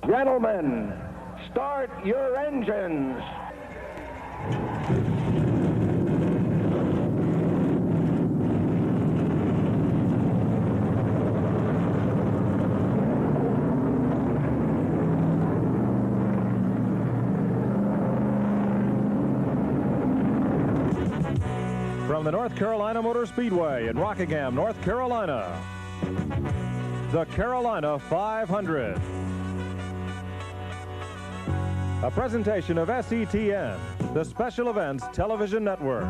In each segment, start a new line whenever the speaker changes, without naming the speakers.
Gentlemen, start your engines.
From the North Carolina Motor Speedway in Rockingham, North Carolina, the Carolina 500. A presentation of SETN, the Special Events Television Network.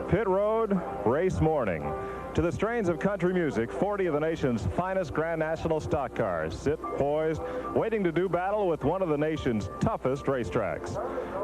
Pit Road, race morning. To the strains of country music, 40 of the nation's finest Grand National stock cars sit poised, waiting to do battle with one of the nation's toughest racetracks.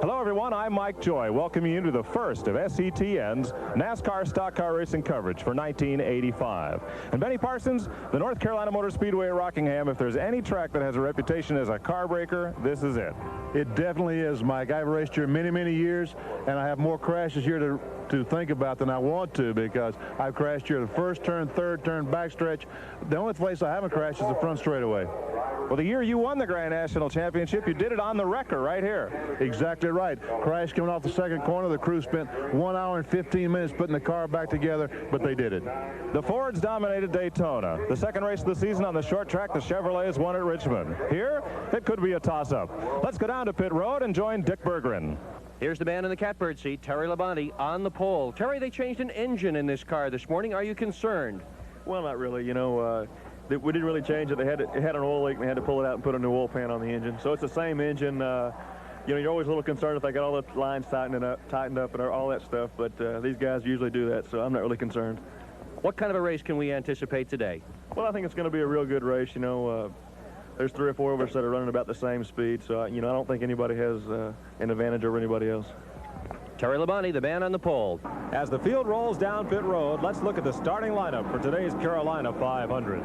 Hello, everyone. I'm Mike Joy, welcoming you to the first of SETN's NASCAR stock car racing coverage for 1985. And Benny Parsons, the North Carolina Motor Speedway at Rockingham, if there's any track that has a reputation as a car breaker, this is it.
It definitely is, Mike. I've raced here many, many years, and I have more crashes here to think about than I want to, because I've crashed here the first turn, third turn, backstretch. The only place I haven't crashed is the front straightaway.
Well, the year you won the Grand National Championship, you did it on the wrecker right here.
Exactly right. Crash coming off the second corner. The crew spent 1 hour and 15 minutes putting the car back together, but they did it.
The Fords dominated Daytona. The second race of the season on the short track, the Chevrolets won at Richmond. Here, it could be a toss-up. Let's go down to pit road and join Dick Berggren.
Here's the man in the catbird seat, Terry Labonte, on the pole. Terry, they changed an engine in this car this morning. Are you concerned?
Well, not really. You know, we didn't really change it. It had an oil leak, and they had to pull it out and put a new oil pan on the engine. So it's the same engine. You know, you're always a little concerned if they got all the lines tightened up and all that stuff. But these guys usually do that, so I'm not really concerned.
What kind of a race can we anticipate today?
Well, I think it's going to be a real good race. You know, there's 3 or 4 of us that are running about the same speed, so you know, I don't think anybody has an advantage over anybody else.
Terry Labonte, the man on the pole.
As the field rolls down pit road, let's look at the starting lineup for today's Carolina 500.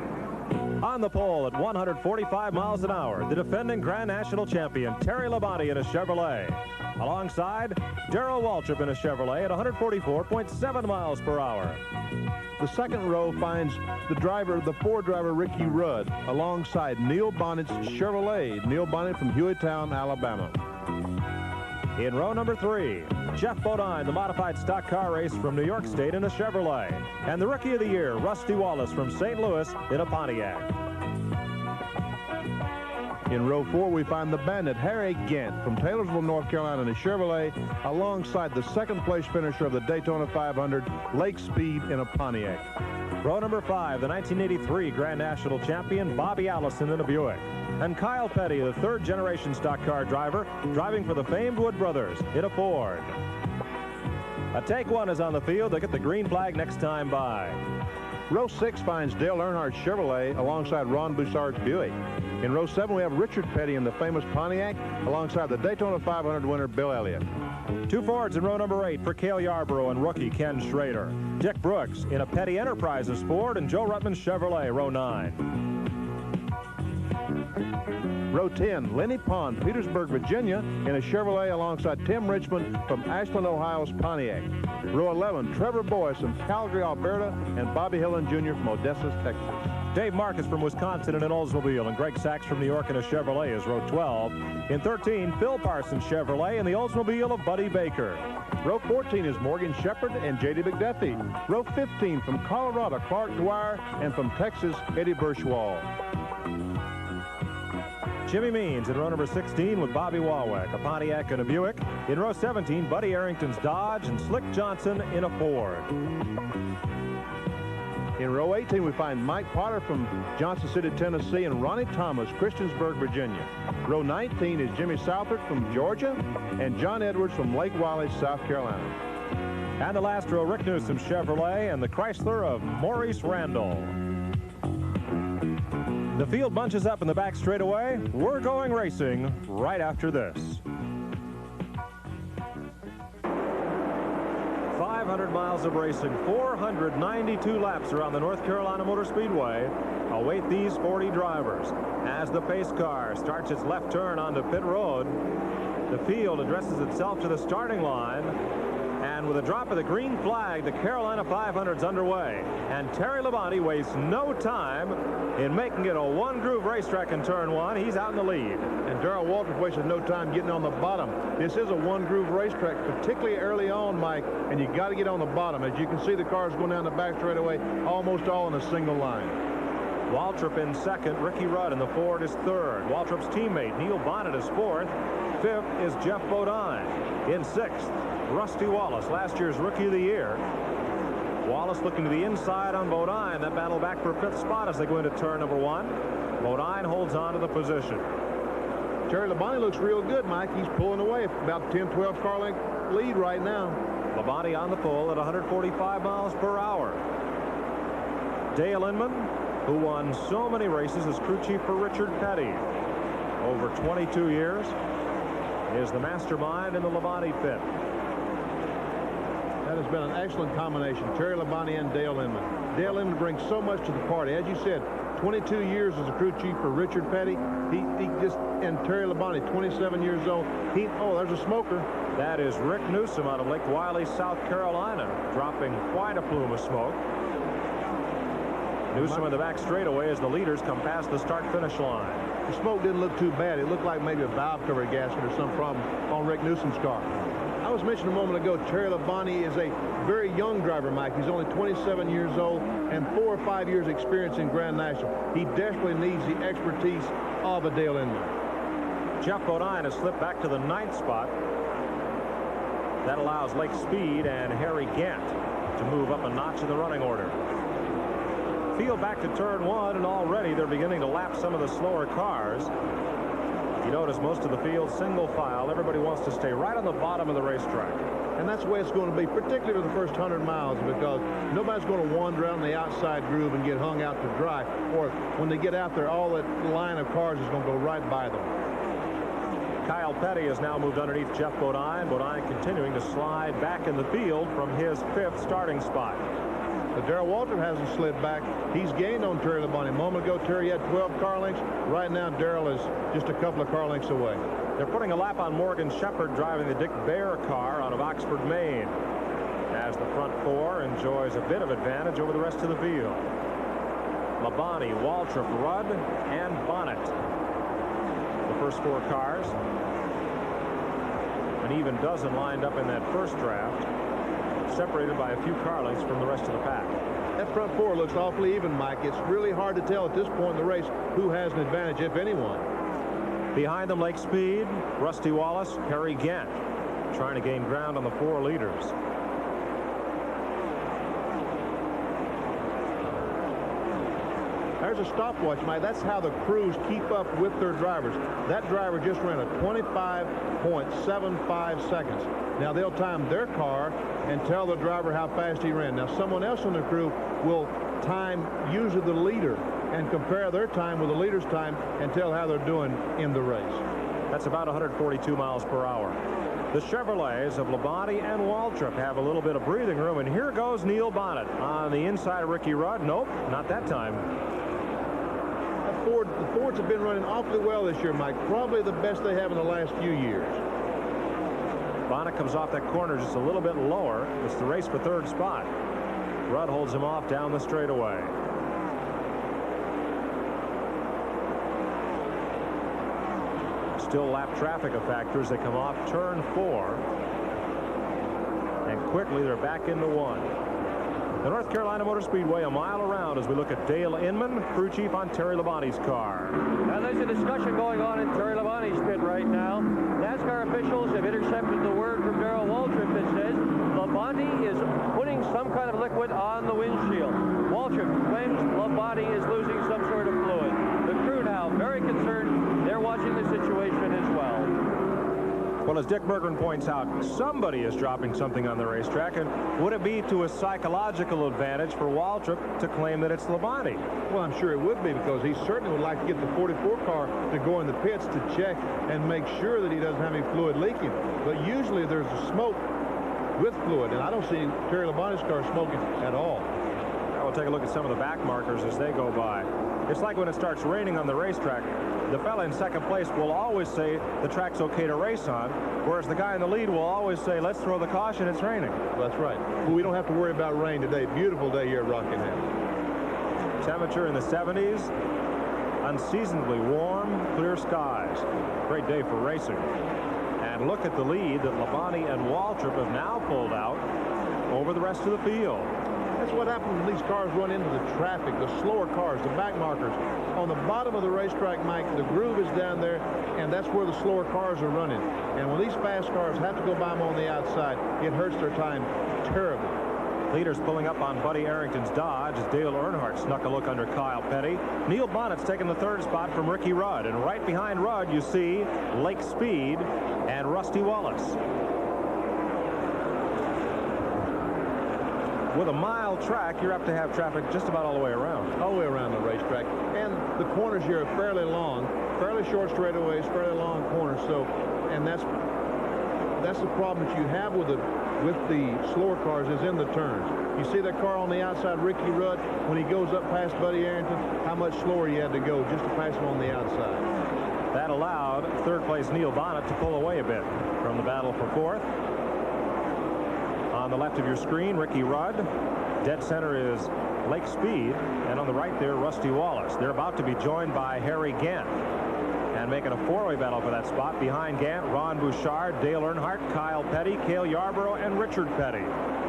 On the pole at 145 miles an hour, the defending Grand National champion, Terry Labonte in a Chevrolet. Alongside, Darrell Waltrip in a Chevrolet at 144.7 miles per hour.
The second row finds the Ford driver, Ricky Rudd, alongside Neil Bonnet's Chevrolet. Neil Bonnet from Hueytown, Alabama.
In row number 3, Jeff Bodine, the modified stock car race from New York State in a Chevrolet. And the Rookie of the Year, Rusty Wallace from St. Louis in a Pontiac.
In row 4, we find the Bandit, Harry Gant from Taylorsville, North Carolina in a Chevrolet, alongside the second place finisher of the Daytona 500, Lake Speed in a Pontiac.
Row number 5, the 1983 Grand National champion, Bobby Allison in a Buick. And Kyle Petty, the third-generation stock car driver, driving for the famed Wood Brothers in a Ford. A take one is on the field. They get the green flag next time by.
Row 6 finds Dale Earnhardt's Chevrolet alongside Ron Bouchard's Buick. In row 7, we have Richard Petty in the famous Pontiac alongside the Daytona 500 winner, Bill Elliott.
2 Fords in row number 8 for Cale Yarborough and rookie Ken Schrader. Dick Brooks in a Petty Enterprises Ford and Joe Ruttman's Chevrolet, row 9.
Row 10, Lenny Pond, Petersburg, Virginia, in a Chevrolet alongside Tim Richmond from Ashland, Ohio's Pontiac. Row 11, Trevor Boyce from Calgary, Alberta, and Bobby Hillen Jr. from Odessa, Texas.
Dave Marcus from Wisconsin in an Oldsmobile, and Greg Sachs from New York in a Chevrolet is row 12. In 13, Phil Parsons Chevrolet in the Oldsmobile of Buddy Baker.
Row 14 is Morgan Shepherd and J.D. McDuffie. Row 15 from Colorado, Clark Dwyer, and from Texas, Eddie Burchwald.
Jimmy Means in row number 16 with Bobby Wawek, a Pontiac and a Buick. In row 17, Buddy Arrington's Dodge and Slick Johnson in a Ford.
In row 18, we find Mike Potter from Johnson City, Tennessee, and Ronnie Thomas, Christiansburg, Virginia. Row 19 is Jimmy Southard from Georgia and John Edwards from Lake Wylie, South Carolina.
And the last row, Rick Newsom's Chevrolet and the Chrysler of Maurice Randall. The field bunches up in the back straightaway. We're going racing right after this. 500 miles of racing, 492 laps around the North Carolina Motor Speedway await these 40 drivers. As the pace car starts its left turn onto pit road, the field addresses itself to the starting line, and with a drop of the green flag, the Carolina 500's underway. And Terry Labonte wastes no time in making it a one-groove racetrack in turn one. He's out in the lead.
And Darrell Waltrip wasted no time getting on the bottom. This is a one-groove racetrack, particularly early on, Mike, and you got to get on the bottom. As you can see, the cars going down the back straightaway, almost all in a single line.
Waltrip in second, Ricky Rudd in the Ford is third. Waltrip's teammate Neil Bonnet is fourth. Fifth is Jeff Bodine. In sixth, Rusty Wallace, last year's Rookie of the Year. Wallace looking to the inside on Bodine. That battle back for fifth spot as they go into turn number one. Bodine holds on to the position.
Terry Labonte looks real good, Mike. He's pulling away about 10-12 car length lead right now.
Labonte on the pole at 145 miles per hour. Dale Inman, who won so many races as crew chief for Richard Petty over 22 years, is the mastermind in the Labonte pit.
That has been an excellent combination, Terry Labonte and Dale Inman. Dale Inman brings so much to the party. As you said, 22 years as a crew chief for Richard Petty. And Terry Labonte, 27 years old. Oh, there's a smoker.
That is Rick Newsom out of Lake Wiley, South Carolina, dropping quite a plume of smoke. Newsom in the back straightaway as the leaders come past the start-finish line.
The smoke didn't look too bad. It looked like maybe a valve cover gasket or some problem on Rick Newsom's car. I was mentioning a moment ago, Terry Labonte is a very young driver, Mike. He's only 27 years old and 4 or 5 years experience in Grand National. He desperately needs the expertise of a Dale Inman.
Jeff Bodine has slipped back to the 9th spot. That allows Lake Speed and Harry Gant to move up a notch in the running order. Field back to turn one, and already they're beginning to lap some of the slower cars. You notice most of the field single file. Everybody wants to stay right on the bottom of the racetrack.
And that's the way it's going to be, particularly for the first 100 miles, because nobody's going to wander out in the outside groove and get hung out to dry. Or when they get out there, all that line of cars is going to go right by them.
Kyle Petty has now moved underneath Jeff Bodine. Bodine continuing to slide back in the field from his 5th starting spot.
But Darrell Waltrip hasn't slid back. He's gained on Terry Labonte. A moment ago, Terry had 12 car lengths. Right now, Darrell is just a couple of car lengths away.
They're putting a lap on Morgan Shepherd driving the Dick Bear car out of Oxford, Maine, as the front four enjoys a bit of advantage over the rest of the field. Labonte, Waltrip, Rudd, and Bonnet. The first 4 cars. An even dozen lined up in that first draft, separated by a few car lengths from the rest of the pack.
That front 4 looks awfully even, Mike. It's really hard to tell at this point in the race who has an advantage, if anyone.
Behind them, Lake Speed, Rusty Wallace, Harry Gant, trying to gain ground on the 4 leaders.
There's a stopwatch, Mike. That's how the crews keep up with their drivers. That driver just ran a 25.75 seconds. Now they'll time their car and tell the driver how fast he ran. Now someone else on the crew will time usually the leader and compare their time with the leader's time and tell how they're doing in the race.
That's about 142 miles per hour. The Chevrolets of Labonte and Waltrip have a little bit of breathing room, and here goes Neil Bonnet on the inside of Ricky Rudd. Nope, not that time.
The Fords have been running awfully well this year, Mike. Probably the best they have in the last few years.
Bonnet comes off that corner just a little bit lower. It's the race for 3rd spot. Rudd holds him off down the straightaway. Still lap traffic a factor as they come off turn 4. And quickly they're back into 1. The North Carolina Motor Speedway a mile around as we look at Dale Inman, crew chief on Terry Labonte's car.
Now there's a discussion going on in Terry Labonte's pit right now. NASCAR officials have intercepted the word from Darrell Waltrip that says Labonte is putting some kind of liquid on the windshield. Waltrip claims Labonte is losing some sort of fluid. The crew now very concerned. They're watching the situation as well.
Well, as Dick Berggren points out, somebody is dropping something on the racetrack, and would it be to a psychological advantage for Waltrip to claim that it's Labonte?
Well, I'm sure it would be, because he certainly would like to get the 44 car to go in the pits to check and make sure that he doesn't have any fluid leaking. But usually there's a smoke with fluid, and I don't see Terry Labonte's car smoking at all.
Now we'll take a look at some of the back markers as they go by. It's like when it starts raining on the racetrack. The fella in second place will always say the track's okay to race on, whereas the guy in the lead will always say, let's throw the caution, it's raining.
That's right. Well, we don't have to worry about rain today. Beautiful day here at Rockingham.
Temperature in the 70s, unseasonably warm, clear skies. Great day for racing. And look at the lead that Labonte and Waltrip have now pulled out over the rest of the field.
That's what happens when these cars run into the traffic, the slower cars, the back markers. On the bottom of the racetrack, Mike, the groove is down there, and that's where the slower cars are running. And when these fast cars have to go by them on the outside, it hurts their time terribly.
Leaders pulling up on Buddy Arrington's Dodge as Dale Earnhardt snuck a look under Kyle Petty. Neil Bonnet's taking the third spot from Ricky Rudd, and right behind Rudd you see Lake Speed and Rusty Wallace. With a mile track, you're apt to have traffic just about all the way around.
All the way around the racetrack. And the corners here are fairly long, fairly short straightaways, fairly long corners. So, and that's the problem that you have with the slower cars is in the turns. You see that car on the outside, Ricky Rudd, when he goes up past Buddy Arrington, how much slower he had to go just to pass him on the outside.
That allowed third place Neil Bonnet to pull away a bit from the battle for fourth. On the left of your screen, Ricky Rudd. Dead center is Lake Speed, and on the right there, Rusty Wallace. They're about to be joined by Harry Gant, and making a four-way battle for that spot. Behind Gant, Ron Bouchard, Dale Earnhardt, Kyle Petty, Cale Yarborough, and Richard Petty.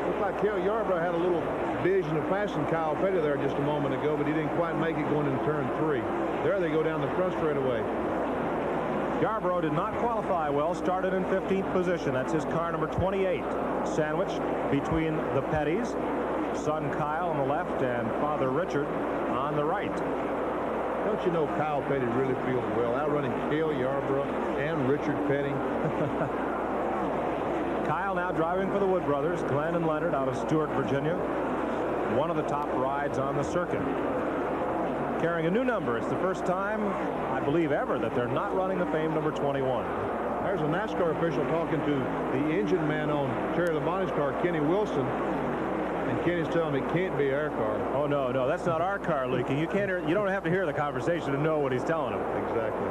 Looks like Cale Yarborough had a little vision of passing Kyle Petty there just a moment ago, but he didn't quite make it going into turn 3. There they go down the front straightaway.
Yarborough did not qualify well, started in 15th position. That's his car number 28. Sandwiched between the Pettys, son Kyle on the left and father Richard on the right.
Don't you know Kyle Petty really feels well outrunning Cale Yarborough and Richard Petty?
Kyle now driving for the Wood brothers, Glenn and Leonard out of Stewart, Virginia. One of the top rides on the circuit. Carrying a new number. It's the first time, I believe, ever that they're not running the famed number 21.
There's a NASCAR official talking to the engine man on Terry Labonte's car, Kenny Wilson, and Kenny's telling him it can't be our car.
Oh no, that's not our car leaking. You don't have to hear the conversation to know what he's telling him.
Exactly.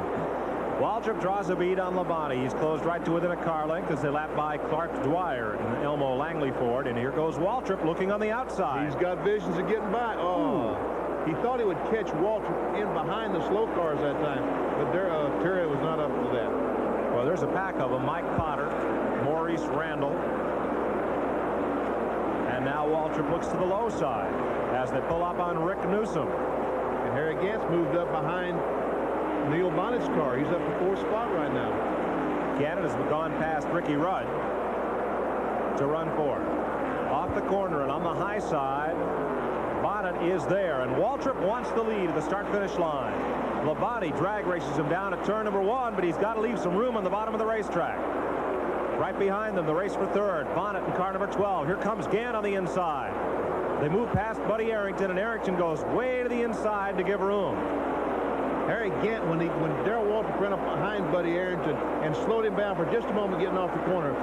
Waltrip draws a bead on Labonte. He's closed right to within a car length as they lap by Clark Dwyer in the Elmo Langley Ford, and here goes Waltrip looking on the outside.
He's got visions of getting by. Oh. He thought he would catch Waltrip in behind the slow cars that time, but Terry was not up to that.
Well, there's a pack of them. Mike Potter, Maurice Randall, and now Waltrip looks to the low side as they pull up on Rick Newsom.
And Harry Gant's moved up behind Neil Bonnet's car. He's up to fourth spot right now.
Canada's gone past Ricky Rudd to run fourth. Off the corner and on the high side, Bonnet is there, and Waltrip wants the lead at the start-finish line. Labonte drag races him down at turn number 1, but he's got to leave some room on the bottom of the racetrack. Right behind them, the race for third. Bonnet in car number 12. Here comes Gant on the inside. They move past Buddy Arrington, and Arrington goes way to the inside to give room.
Harry Gant, when Darrell Waltrip ran up behind Buddy Arrington and slowed him down for just a moment getting off the corner,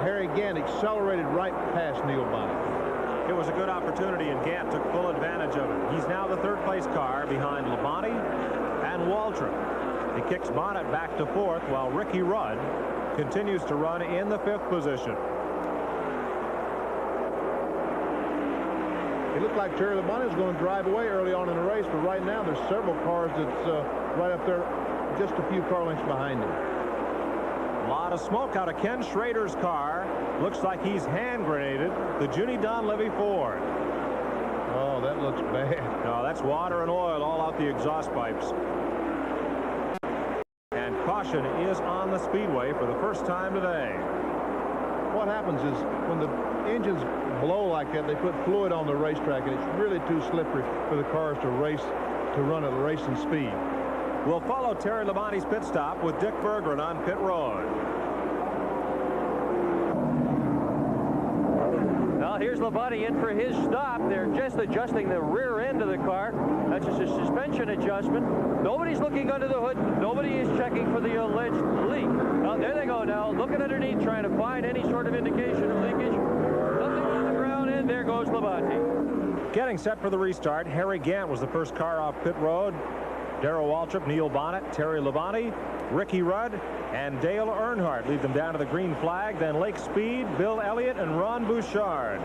Harry Gant accelerated right past Neil Bonnet.
It was a good opportunity, and Gant took full advantage of it. He's now the third-place car behind Labonte and Waltrip. He kicks Bonnet back to fourth, while Ricky Rudd continues to run in the 5th position.
It looked like Terry Labonte was going to drive away early on in the race, but right now there's several cars that's right up there, just a few car lengths behind him.
A lot of smoke out of Ken Schrader's car. Looks like he's hand grenaded the Junie Donlevy Ford.
Oh, that looks bad.
No, that's water and oil all out the exhaust pipes. And caution is on the Speedway for the first time today.
What happens is when the engines blow like that, they put fluid on the racetrack, and it's really too slippery for the cars to run at a racing speed.
We'll follow Terry Labonte's pit stop with Dick Berggren on pit road.
here's Labonte in for his stop. They're just adjusting the rear end of the car. That's just a suspension adjustment. Nobody's looking under the hood. Nobody is checking for the alleged leak. Well, there they go now, looking underneath, trying to find any sort of indication of leakage. Nothing on the ground, and there goes Labonte.
Getting set for the restart, Harry Gant was the first car off pit road. Darrell Waltrip, Neil Bonnet, Terry Labonte, Ricky Rudd, and Dale Earnhardt lead them down to the green flag. Then Lake Speed, Bill Elliott, and Ron Bouchard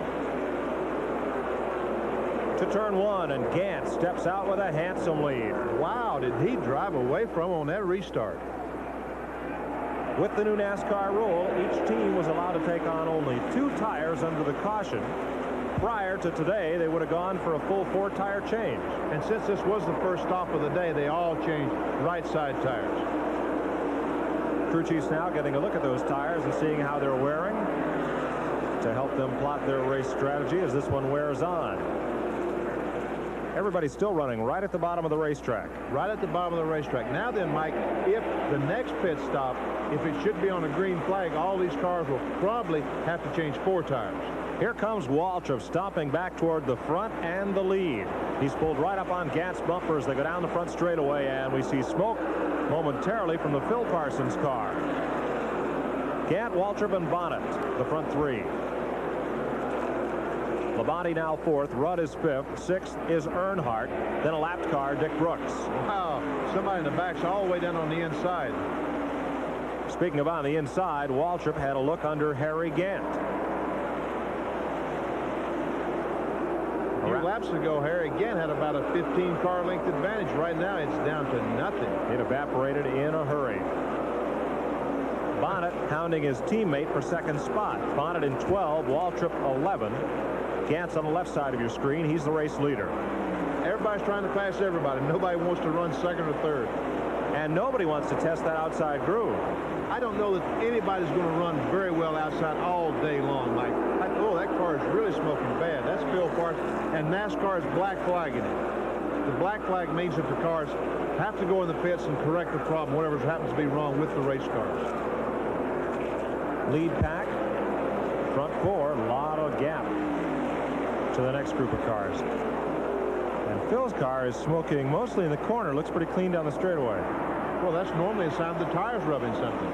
to turn 1, and Gant steps out with a handsome lead.
Wow, did he drive away from on that restart?
With the new NASCAR rule, each team was allowed to take on only 2 tires under the caution. Prior to today, they would have gone for a full 4-tire change.
And since this was the first stop of the day, they all changed right side tires.
Crew chiefs now getting a look at those tires and seeing how they're wearing to help them plot their race strategy as this one wears on. Everybody's still running right at the bottom of the racetrack.
Right at the bottom of the racetrack. Now then, Mike, if the next pit stop, if it should be on a green flag, all these cars will probably have to change 4 tires.
Here comes Waltrip stomping back toward the front and the lead. He's pulled right up on Gant's bumper as they go down the front straightaway, and we see smoke momentarily from the Phil Parsons car. Gant, Waltrip, and Bonnet, the front 3. Labonte now 4th, Rudd is 5th, 6th is Earnhardt, then a lapped car, Dick Brooks.
Wow, somebody in the back's all the way down on the inside.
Speaking of on the inside, Waltrip had a look under Harry Gant.
A few laps ago, Harry again had about a 15-car length advantage. Right now, it's down to nothing.
It evaporated in a hurry. Bonnet hounding his teammate for 2nd spot. Bonnet in 12, Waltrip 11. Gant's on the left side of your screen. He's the race leader.
Everybody's trying to pass everybody. Nobody wants to run 2nd or 3rd.
And nobody wants to test that outside groove.
I don't know that anybody's going to run very well outside all day long, Mike. Oh, that car is really smoking bad. That's Phil Parsons. And NASCAR is black flagging it. The black flag means that the cars have to go in the pits and correct the problem, whatever happens to be wrong with the race cars.
Lead pack, front 4, a lot of gap to the next group of cars. And Phil's car is smoking mostly in the corner. Looks pretty clean down the straightaway.
Well, that's normally a sign the tire's rubbing something.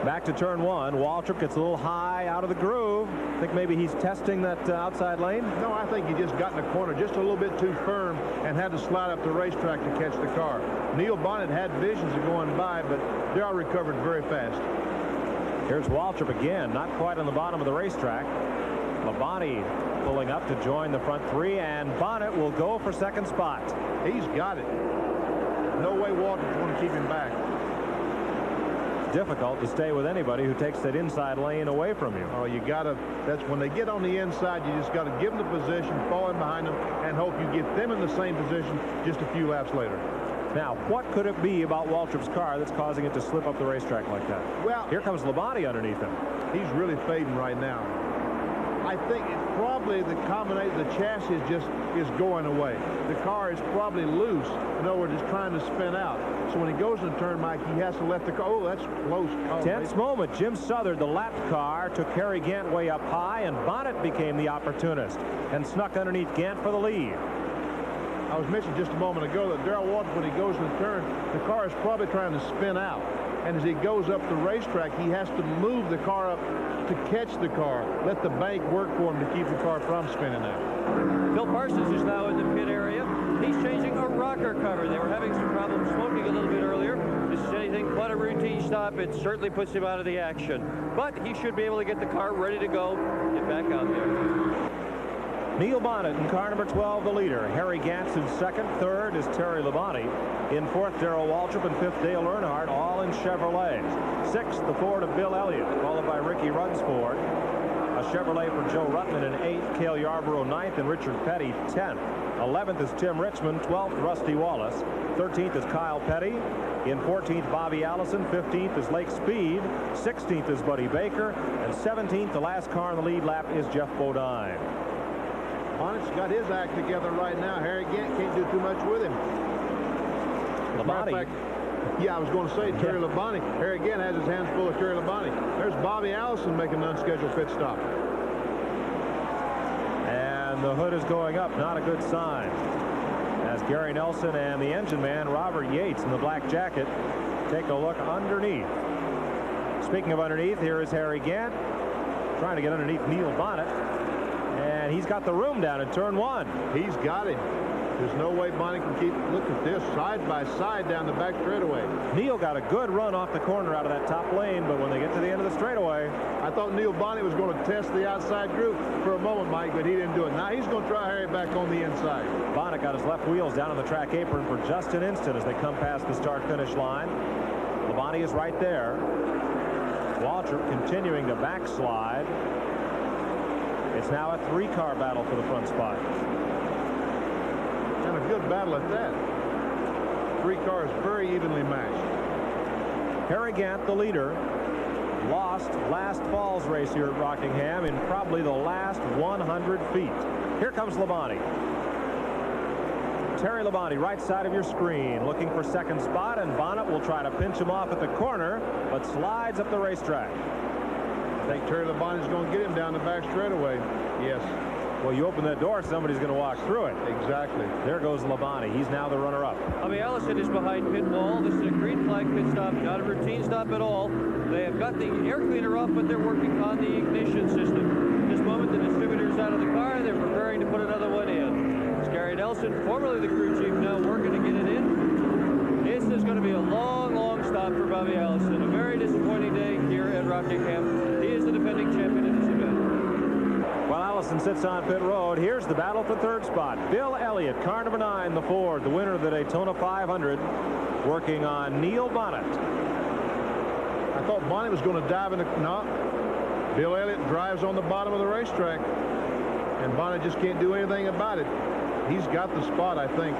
Back to turn 1. Waltrip gets a little high out of the groove. I think maybe he's testing that outside lane.
No, I think he just got in the corner just a little bit too firm and had to slide up the racetrack to catch the car. Neil Bonnet had visions of going by, but Darrell recovered very fast.
Here's Waltrip again, not quite on the bottom of the racetrack. Labonte pulling up to join the front 3, and Bonnet will go for 2nd spot.
He's got it. No way Waltrip's going to keep him back.
Difficult to stay with anybody who takes that inside lane away from you.
Oh, you got to. That's when they get on the inside, you just got to give them the position, fall in behind them, and hope you get them in the same position just a few laps later.
Now, what could it be about Waltrip's car that's causing it to slip up the racetrack like that?
Well,
here comes Labonte underneath him.
He's really fading right now. I think it's probably the combination, the chassis is going away. The car is probably loose. In other words, it's trying to spin out. So when he goes in turn, Mike, he has to let the car. Oh, that's close. Oh,
tense moment. Jim Southard, the lapped car, took Harry Gant way up high, and Bonnet became the opportunist and snuck underneath Gant for the lead.
I was mentioning just a moment ago that Darrell Waltrip, when he goes in the turn, the car is probably trying to spin out. And as he goes up the racetrack, he has to move the car up to catch the car. Let the bank work for him to keep the car from spinning out.
Phil Parsons is now in the pit area. He's changing a rocker cover. They were having some problems smoking a little bit earlier. This is anything but a routine stop. It certainly puts him out of the action. But he should be able to get the car ready to go, get back out there.
Neil Bonnet in car number 12, the leader. Harry Gant's in 2nd. 3rd is Terry Labonte. In 4th, Darrell Waltrip. And 5th, Dale Earnhardt, all in Chevrolets. 6th, the Ford of Bill Elliott, followed by Ricky Rudd's Ford. A Chevrolet for Joe Ruttman in 8th, Cale Yarborough 9th, and Richard Petty 10th. 11th is Tim Richmond, 12th, Rusty Wallace. 13th is Kyle Petty. In 14th, Bobby Allison. 15th is Lake Speed. 16th is Buddy Baker. And 17th, the last car on the lead lap, is Jeff Bodine.
Bonnet's got his act together right now. Harry Gant can't do too much with him.
Labonte.
Yeah, I was going to say Terry Labonte. Harry Gant has his hands full of Terry Labonte. There's Bobby Allison making an unscheduled pit stop.
and the hood is going up. Not a good sign. As Gary Nelson and the engine man, Robert Yates, in the black jacket, take a look underneath. Speaking of underneath, here is Harry Gant trying to get underneath Neil Bonnet. And he's got the room down in turn 1.
He's got him. There's no way Bonnet can keep. Look at this, side by side down the back straightaway.
Neil got a good run off the corner out of that top lane, but when they get to the end of the straightaway.
I thought Neil Bonnet was going to test the outside group for a moment, Mike, but he didn't do it. Now he's going to try Harry back on the inside.
Bonnet got his left wheels down on the track apron for just an instant as they come past the start-finish line. Labonte is right there. Waltrip continuing to backslide. It's now a 3-car battle for the front spot.
And a good battle at that. 3 cars very evenly matched.
Harry Gant, the leader, lost last fall's race here at Rockingham in probably the last 100 feet. Here comes Labonte. Terry Labonte, right side of your screen, looking for second spot, and Bonnet will try to pinch him off at the corner, but slides up the racetrack.
I think Terry Labonte is going to get him down the back straightaway. Yes.
Well, you open that door, somebody's going to walk through it.
Exactly.
There goes Labonte. He's now the runner-up.
Bobby Allison is behind pit wall. This is a green flag pit stop, not a routine stop at all. They have got the air cleaner up, but they're working on the ignition system. At this moment, the distributor's out of the car. They're preparing to put another one in. It's Gary Nelson, formerly the crew chief, now working to get it in. This is going to be a long, long stop for Bobby Allison. A very disappointing day here at Rockingham. He is the defending champion in this event.
While Allison sits on pit road, here's the battle for third spot. Bill Elliott, car number 9, the Ford, the winner of the Daytona 500, working on Neil Bonnet.
I thought Bonnet was going to dive in the... No. Bill Elliott drives on the bottom of the racetrack, and Bonnet just can't do anything about it. He's got the spot, I think.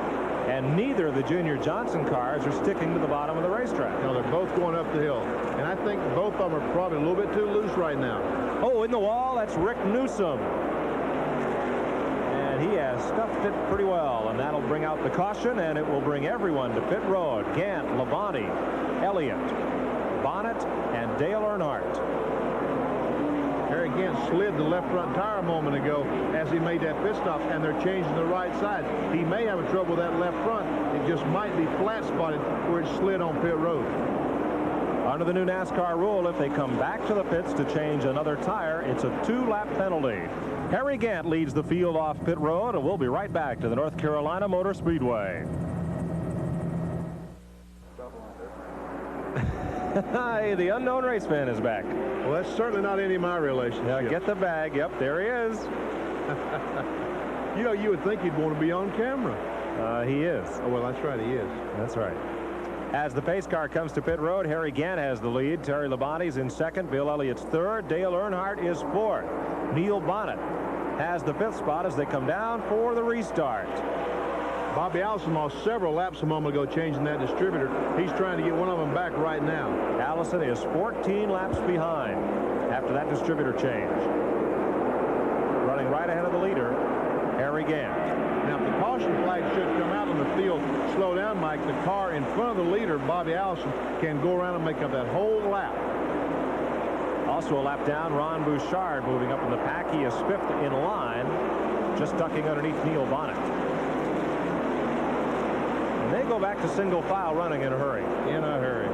And neither of the Junior Johnson cars are sticking to the bottom of the racetrack.
No, they're both going up the hill. And I think both of them are probably a little bit too loose right now.
Oh, in the wall, that's Rick Newsom. And he has stuffed it pretty well. And that'll bring out the caution, and it will bring everyone to pit road. Gant, Labonte, Elliott, Bonnet, and Dale Earnhardt.
Harry Gant slid the left front tire a moment ago as he made that pit stop, and they're changing the right side. He may have a trouble with that left front. It just might be flat spotted where it slid on pit road.
Under the new NASCAR rule, if they come back to the pits to change another tire, it's a 2-lap penalty. Harry Gant leads the field off pit road, and we'll be right back to the North Carolina Motor Speedway. The unknown race fan is back.
Well, that's certainly not any of my relationship.
Yeah, get the bag. Yep, there he is.
You know, you would think he'd want to be on camera.
He is.
Oh, well, that's right, he is.
That's right. As the pace car comes to pit road, Harry Gant has the lead. Terry Labonte's in second. Bill Elliott's third. Dale Earnhardt is fourth. Neil Bonnet has the 5th spot as they come down for the restart.
Bobby Allison lost several laps a moment ago changing that distributor. He's trying to get one of them back right now.
Allison is 14 laps behind after that distributor change. Running right ahead of the leader, Harry Gant.
Now, if the caution flag should come out on the field, slow down, Mike, the car in front of the leader, Bobby Allison, can go around and make up that whole lap.
Also a lap down, Ron Bouchard moving up in the pack. He is 5th in line, just ducking underneath Neil Bonnet. And they go back to single file running in a hurry.
In a hurry.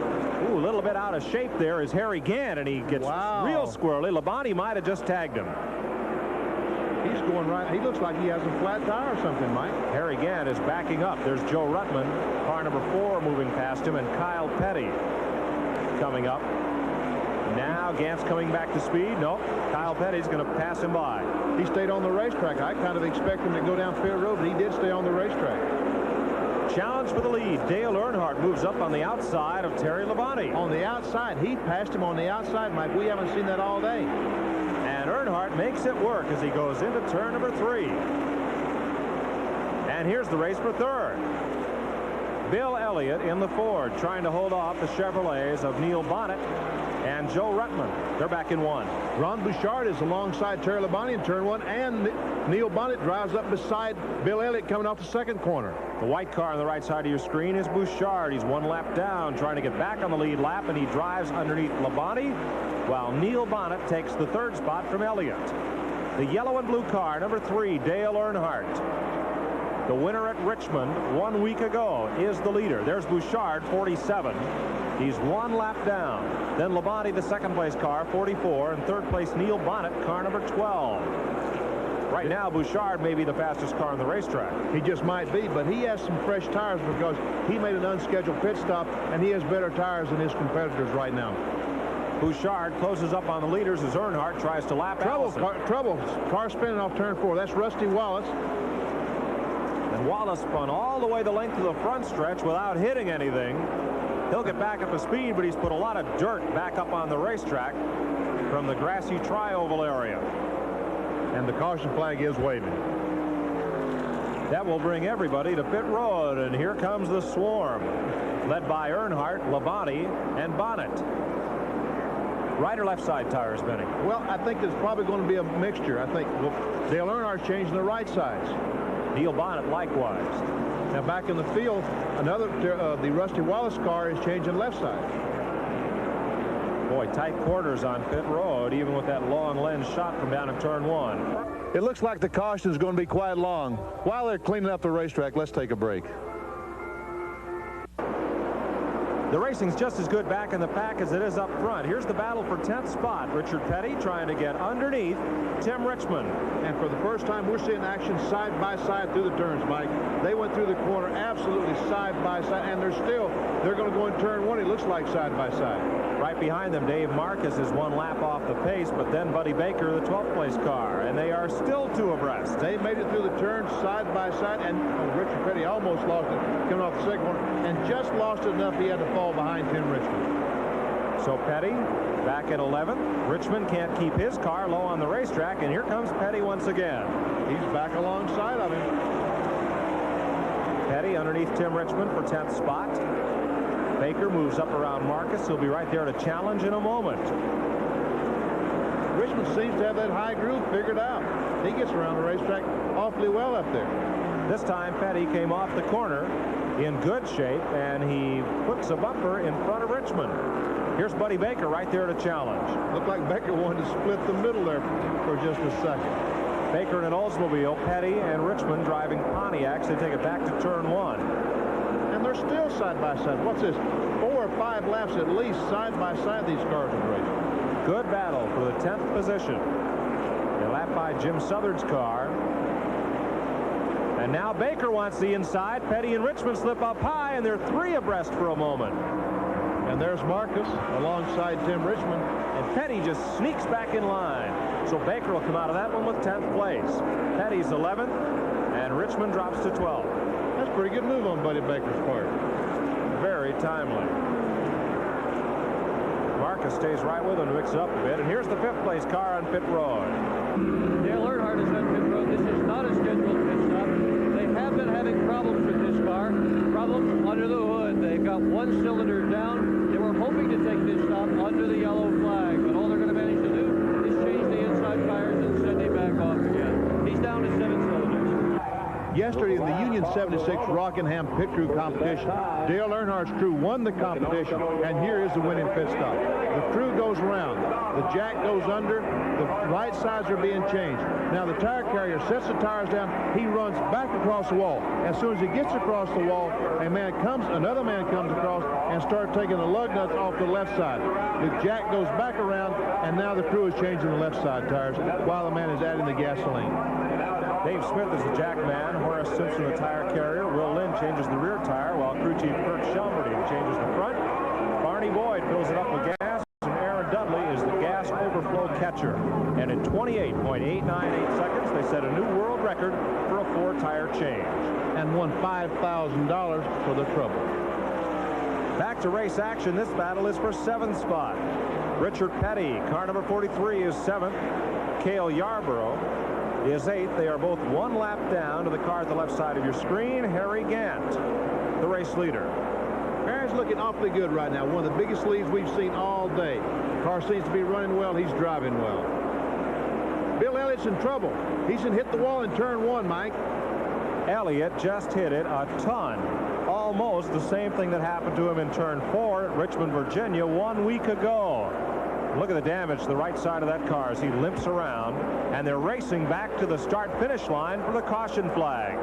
Ooh, a little bit out of shape there is Harry Gant, and he gets real squirrely. Labonte might have just tagged him.
He's going right. He looks like he has a flat tire or something, Mike.
Harry Gant is backing up. There's Joe Ruttman, car number 4, moving past him, and Kyle Petty coming up. Now Gant's coming back to speed. Nope. Kyle Petty's going to pass him by.
He stayed on the racetrack. I kind of expect him to go down pit road, but he did stay on the racetrack.
Challenge for the lead. Dale Earnhardt moves up on the outside of Terry Labonte.
On the outside. He passed him on the outside, Mike. We haven't seen that all day.
And Earnhardt makes it work as he goes into turn number 3. And here's the race for third. Bill Elliott in the Ford trying to hold off the Chevrolets of Neil Bonnet and Joe Ruttman. They're back in 1.
Ron Bouchard is alongside Terry Labonte in turn 1, and Neil Bonnet drives up beside Bill Elliott coming off the second corner.
The white car on the right side of your screen is Bouchard. He's 1 lap down, trying to get back on the lead lap, and he drives underneath Labonte, while Neil Bonnet takes the 3rd spot from Elliott. The yellow and blue car, number 3, Dale Earnhardt. The winner at Richmond 1 week ago is the leader. There's Bouchard, 47. He's 1 lap down. Then Labonte, the second-place car, 44. And third-place Neil Bonnet, car number 12. Right now, Bouchard may be the fastest car on the racetrack.
He just might be, but he has some fresh tires because he made an unscheduled pit stop, and he has better tires than his competitors right now.
Bouchard closes up on the leaders as Earnhardt tries to lap Allison.
Car spinning off turn 4. That's Rusty Wallace.
And Wallace spun all the way the length of the front stretch without hitting anything. He'll get back up to speed, but he's put a lot of dirt back up on the racetrack from the grassy tri-oval area.
And the caution flag is waving.
That will bring everybody to pit road, and here comes the swarm, led by Earnhardt, Labonte, and Bonnet. Right or left side tires, Benny?
Well, I think there's probably going to be a mixture. I think Dale Earnhardt's changing the right sides.
Neil Bonnet likewise.
Now back in the field, the Rusty Wallace car is changing left side.
Boy, tight quarters on pit road, even with that long lens shot from down in turn 1.
It looks like the caution is going to be quite long. While they're cleaning up the racetrack, let's take a break.
The racing's just as good back in the pack as it is up front. Here's the battle for 10th spot. Richard Petty trying to get underneath Tim Richmond.
And for the first time, we're seeing action side by side through the turns, Mike. They went through the corner absolutely side by side, and they're going to go in turn 1. It looks like side by side.
Right behind them, Dave Marcus is 1 lap off the pace, but then Buddy Baker, the 12th place car, and they are still 2 abreast.
They made it through the turns side by side, and Richard Petty almost lost it coming off the second one, and just lost it enough he had to fall behind Tim Richmond.
So Petty back at 11th. Richmond can't keep his car low on the racetrack, and here comes Petty once again.
He's back alongside of him.
Petty underneath Tim Richmond for 10th spot. Baker moves up around Marcus. He'll be right there to challenge in a moment.
Richmond seems to have that high groove figured out. He gets around the racetrack awfully well up there.
This time Petty came off the corner in good shape, and he puts a bumper in front of Richmond. Here's Buddy Baker right there to challenge.
Looked like Baker wanted to split the middle there for just a second.
Baker in an Oldsmobile, Petty and Richmond driving Pontiacs. They take it back to turn 1.
And they're still side by side. What's this? 4 or 5 laps at least side by side these cars are racing.
Good battle for the 10th position. They lap by Jim Southard's car. And now Baker wants the inside. Petty and Richmond slip up high, and they're 3 abreast for a moment.
And there's Marcus alongside Tim Richmond.
And Petty just sneaks back in line. So Baker will come out of that one with 10th place. Petty's 11th, and Richmond drops to 12th.
That's a pretty good move on Buddy Baker's part.
Very timely. Marcus stays right with him to mix it up a bit. And here's the 5th place car on pit road.
Dale Earnhardt is on pit road. This is not a scheduled pit stop. They have been having problems with this car. Problems under the hood. They've got 1 cylinder down. They were hoping to take this stop under the yellow flag, but all they're going to manage to do is change the inside tires and send him back off again. He's down to 7 cylinders.
Yesterday in the Union 76 Rockingham pit crew competition, Dale Earnhardt's crew won the competition, and here is the winning pit stop. The crew goes around. The jack goes under. The right sides are being changed. Now the tire carrier sets the tires down. He runs back across the wall. As soon as he gets across the wall, another man comes across and starts taking the lug nuts off the left side. The jack goes back around, and now the crew is changing the left side tires while the man is adding the gasoline.
Dave Smith is the jack man. Horace Simpson, the tire carrier. Will Lynn changes the rear tire, while crew chief Kurt Shelmerdine changes the front. Barney Boyd fills it up with gas, and Aaron Dudley is the gas overflow catcher. And in 28.898 seconds, they set a new world record for a 4-tire change.
And won $5,000 for the trouble.
Back to race action. This battle is for 7th spot. Richard Petty, car number 43, is 7th. Cale Yarborough is 8th. They are both 1 lap down to the car at the left side of your screen. Harry Gant, the race leader.
Harry's looking awfully good right now. One of the biggest leads we've seen all day. The car seems to be running well. He's driving well. Bill Elliott's in trouble. He's hit the wall in turn 1, Mike.
Elliott just hit it a ton. Almost the same thing that happened to him in turn 4 at Richmond, Virginia 1 week ago. Look at the damage to the right side of that car as he limps around, and they're racing back to the start-finish line for the caution flag.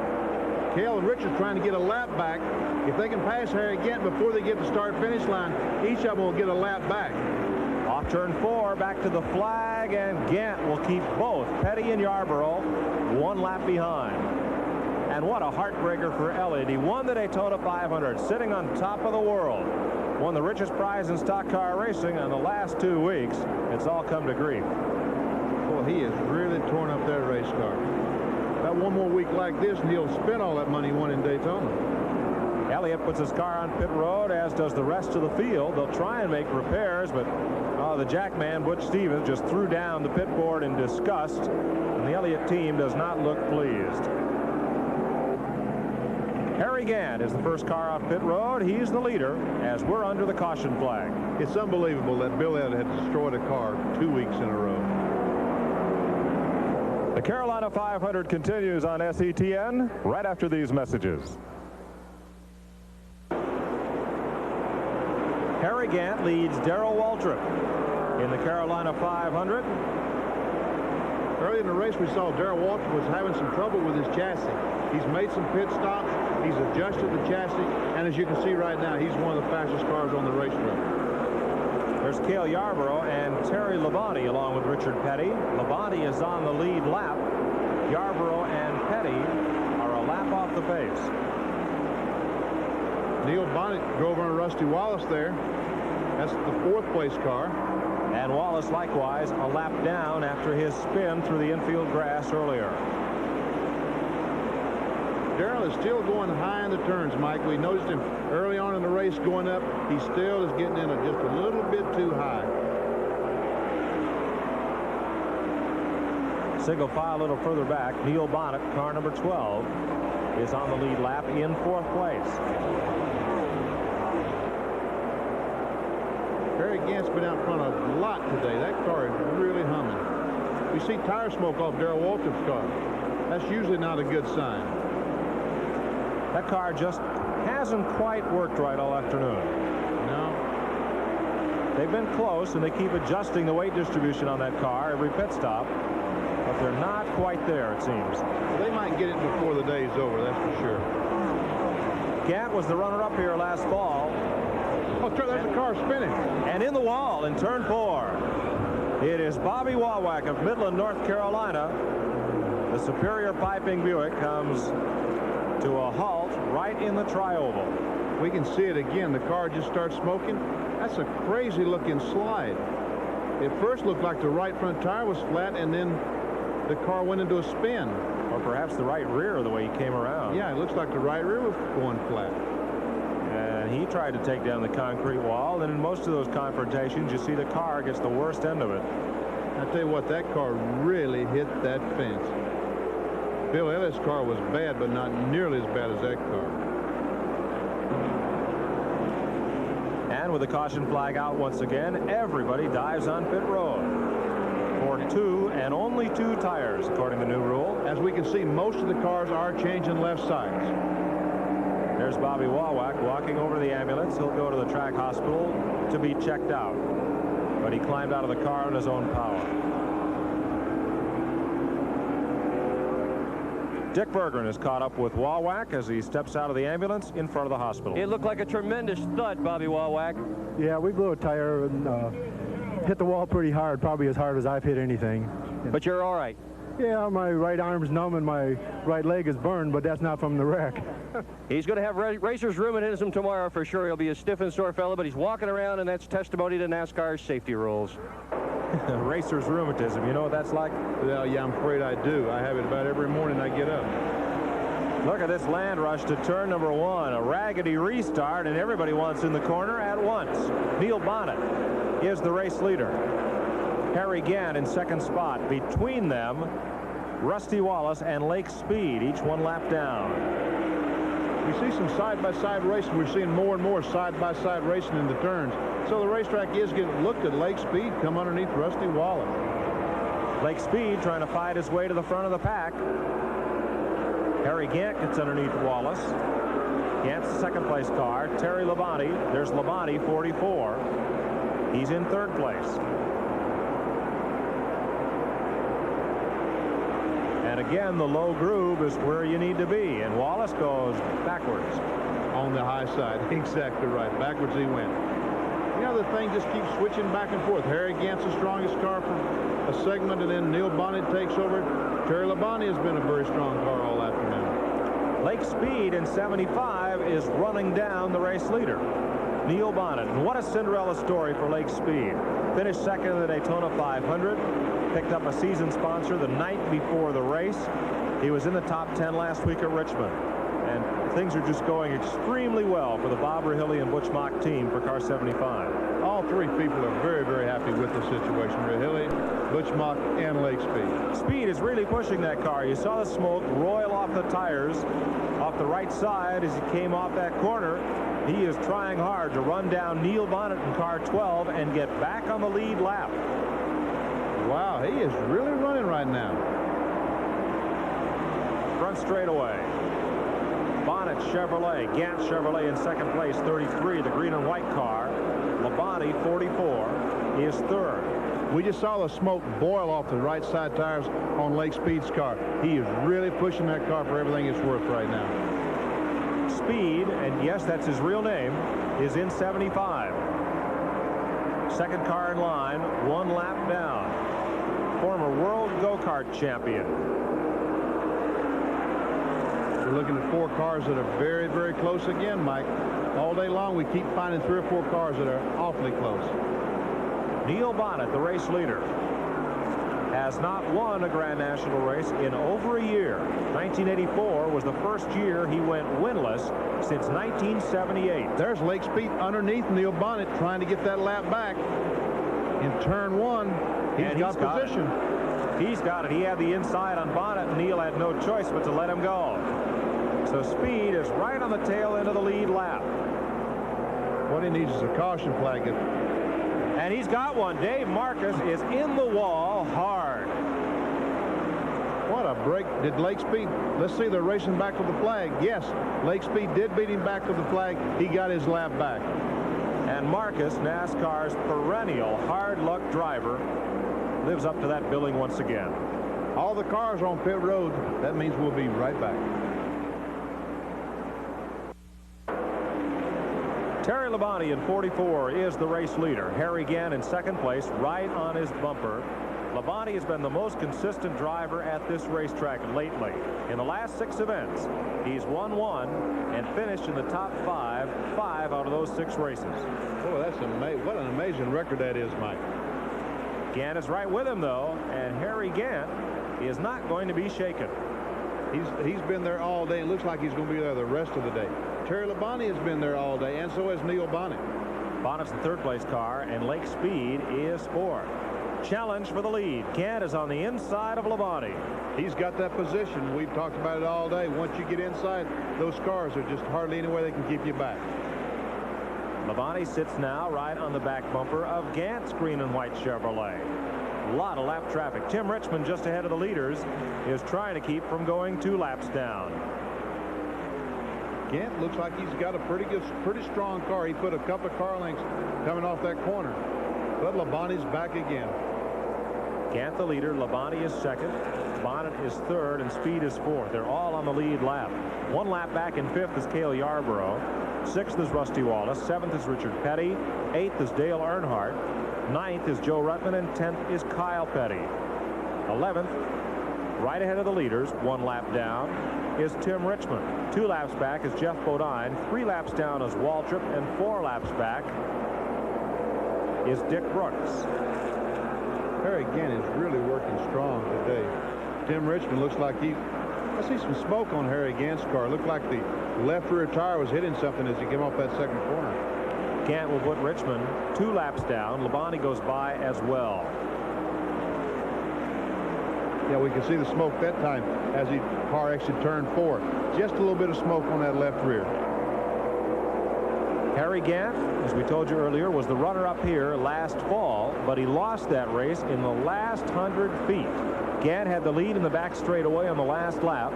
Cale and Richard trying to get a lap back. If they can pass Harry Gant before they get to start-finish line, each of them will get a lap back.
Off turn 4, back to the flag, and Gant will keep both Petty and Yarborough 1 lap behind. And what a heartbreaker for Elliott. He won the Daytona 500, sitting on top of the world. Won the richest prize in stock car racing, and the last 2 weeks, it's all come to grief.
Well, he has really torn up that race car. About 1 more week like this, and he'll spend all that money he won in Daytona.
Elliott puts his car on pit road, as does the rest of the field. They'll try and make repairs, but the jackman, Butch Stevens, just threw down the pit board in disgust, and the Elliott team does not look pleased. Harry Gant is the first car off pit road. He's the leader as we're under the caution flag.
It's unbelievable that Bill Elliott had destroyed a car 2 weeks in a row.
The Carolina 500 continues on SETN right after these messages. Harry Gant leads Darrell Waltrip in the Carolina 500.
Early in the race, we saw Darrell Waltrip was having some trouble with his chassis. He's made some pit stops. He's adjusted the chassis. And as you can see right now, he's one of the fastest cars on the racetrack.
There's Cale Yarborough and Terry Labonte along with Richard Petty. Labonte is on the lead lap. Yarborough and Petty are a lap off the pace.
Neil Bonnet drove on Rusty Wallace there. That's the 4th place car.
And Wallace likewise a lap down after his spin through the infield grass earlier.
Darrell is still going high in the turns, Mike. We noticed him early on in the race going up. He still is getting in just a little bit too high.
Single file a little further back. Neil Bonnet, car number 12, is on the lead lap in 4th place.
Harry Gant's been out front a lot today. That car is really humming. We see tire smoke off Darrell Waltrip's car. That's usually not a good sign.
That car just hasn't quite worked right all afternoon.
No.
They've been close, and they keep adjusting the weight distribution on that car every pit stop, but they're not quite there, it seems.
They might get it before the day's over, that's for sure.
Gant was the runner-up here last fall.
Oh, there's a car spinning.
And in the wall in turn 4, it is Bobby Wawak of Midland, North Carolina. The Superior Piping Buick comes to a halt right in the tri-oval.
We can see it again. The car just starts smoking. That's a crazy looking slide. It first looked like the right front tire was flat, and then the car went into a spin.
Or perhaps the right rear, the way he came around.
Yeah, it looks like the right rear was going flat.
And he tried to take down the concrete wall, and in most of those confrontations, you see the car gets the worst end of it.
I tell you what, that car really hit that fence. Bill Elliott's car was bad, but not nearly as bad as that car.
And with the caution flag out once again, everybody dives on pit road for 2 and only 2 tires, according to the new rule.
As we can see, most of the cars are changing left sides.
There's Bobby Wawak walking over to the ambulance. He'll go to the track hospital to be checked out, but he climbed out of the car on his own power. Dick Berggren is caught up with Wawak as he steps out of the ambulance in front of the hospital.
It looked like a tremendous thud, Bobby Wawak.
Yeah, we blew a tire and hit the wall pretty hard, probably as hard as I've hit anything.
But you're all right.
Yeah, my right arm's numb and my right leg is burned, but that's not from the wreck.
He's going to have racer's rheumatism tomorrow for sure. He'll be a stiff and sore fellow, but he's walking around, and that's testimony to NASCAR's safety rules.
Racer's rheumatism, you know what that's like?
Well, yeah, I'm afraid I do. I have it about every morning I get up.
Look at this land rush to turn number 1. A raggedy restart, and everybody wants in the corner at once. Neil Bonnet is the race leader. Harry Gant in second spot. Between them, Rusty Wallace and Lake Speed, each 1 lap down.
We see some side-by-side racing. We're seeing more and more side-by-side racing in the turns. So the racetrack is getting looked at. Lake Speed come underneath Rusty Wallace.
Lake Speed trying to fight his way to the front of the pack. Harry Gant gets underneath Wallace. Gant's the second place car. Terry Labonte. There's Labonte, 44. He's in third place. And again, the low groove is where you need to be. And Wallace goes backwards.
On the high side. Exactly right. Backwards he went. You know, the thing just keeps switching back and forth. Harry Gant's the strongest car for a segment, and then Neil Bonnet takes over. Terry Labonte has been a very strong car all afternoon.
Lake Speed in 75 is running down the race leader, Neil Bonnet. And what a Cinderella story for Lake Speed. Finished second in the Daytona 500. Picked up a season sponsor the night before the race. He was in the top 10 last week at Richmond. And things are just going extremely well for the Bob Rahilly and Butch Mock team for car 75.
All three people are very, very happy with the situation. Rahilly, Butch Mock, and Lake Speed.
Speed is really pushing that car. You saw the smoke roil off the tires off the right side as he came off that corner. He is trying hard to run down Neil Bonnet in car 12 and get back on the lead lap.
Wow, he is really running right now.
Front straightaway. Bonnet Chevrolet, Gant Chevrolet in second place, 33, the green and white car. Labonte, 44, is third.
We just saw the smoke boil off the right side tires on Lake Speed's car. He is really pushing that car for everything it's worth right now.
Speed, and yes, that's his real name, is in 75. Second car in line, one lap down. Former world go-kart champion.
We're looking at four cars that are very, very close again, Mike. All day long, we keep finding 3 or 4 cars that are awfully close.
Neil Bonnet, the race leader, has not won a Grand National race in over a year. 1984 was the first year he went winless since 1978.
There's Lake Speed underneath Neil Bonnet trying to get that lap back. In turn 1, he's got position.
He's got it. He had the inside on Bonnet, and Neil had no choice but to let him go. So Speed is right on the tail end of the lead lap.
What he needs is a caution flag.
And he's got one. Dave Marcus is in the wall hard.
What a break. Did Lake Speed, let's see, they're racing back with the flag. Yes, Lake Speed did beat him back with the flag. He got his lap back.
And Marcus, NASCAR's perennial hard luck driver, lives up to that billing once again.
All the cars are on pit road. That means we'll be right back.
Terry Labonte in 44 is the race leader. Harry Gant in second place, right on his bumper. Labonte has been the most consistent driver at this racetrack lately. In the last 6 events, he's won 1 and finished in the top 5 out of those 6 races.
Oh, that's amazing. What an amazing record that is, Mike.
Gant is right with him, though, and Harry Gant is not going to be shaken.
He's been there all day. It looks like he's going to be there the rest of the day. Terry Labonte has been there all day, and so has Neil Bonnet.
Bonnet's the third place car, and Lake Speed is fourth. Challenge for the lead. Gant is on the inside of Labonte.
He's got that position. We've talked about it all day. Once you get inside, those cars are just hardly any way they can keep you back.
Labonte sits now right on the back bumper of Gant's green and white Chevrolet. A lot of lap traffic. Tim Richmond, just ahead of the leaders, is trying to keep from going 2 laps down.
Gant looks like he's got a pretty strong car. He put a couple of car lengths coming off that corner. But Labonte's back again.
Gant the leader, Labonte is second, Bonnet is third, and Speed is fourth. They're all on the lead lap. 1 lap back in 5th is Cale Yarborough. 6th is Rusty Wallace. 7th is Richard Petty. 8th is Dale Earnhardt. 9th is Joe Ruttman, and 10th is Kyle Petty. 11th, right ahead of the leaders, 1 lap down, is Tim Richmond. 2 laps back is Jeff Bodine. 3 laps down is Waltrip, and 4 laps back is Dick Brooks.
Harry Gant is really working strong today. Tim Richmond looks like I see some smoke on Harry Gant's car. It looked like the left rear tire was hitting something as he came off that second corner.
Gant will put Richmond 2 laps down. Labonte goes by as well.
Yeah, we can see the smoke that time as the car actually turned 4. Just a little bit of smoke on that left rear.
Harry Gant, as we told you earlier, was the runner-up here last fall, but he lost that race in the last 100 feet. Gant had the lead in the back straightaway on the last lap,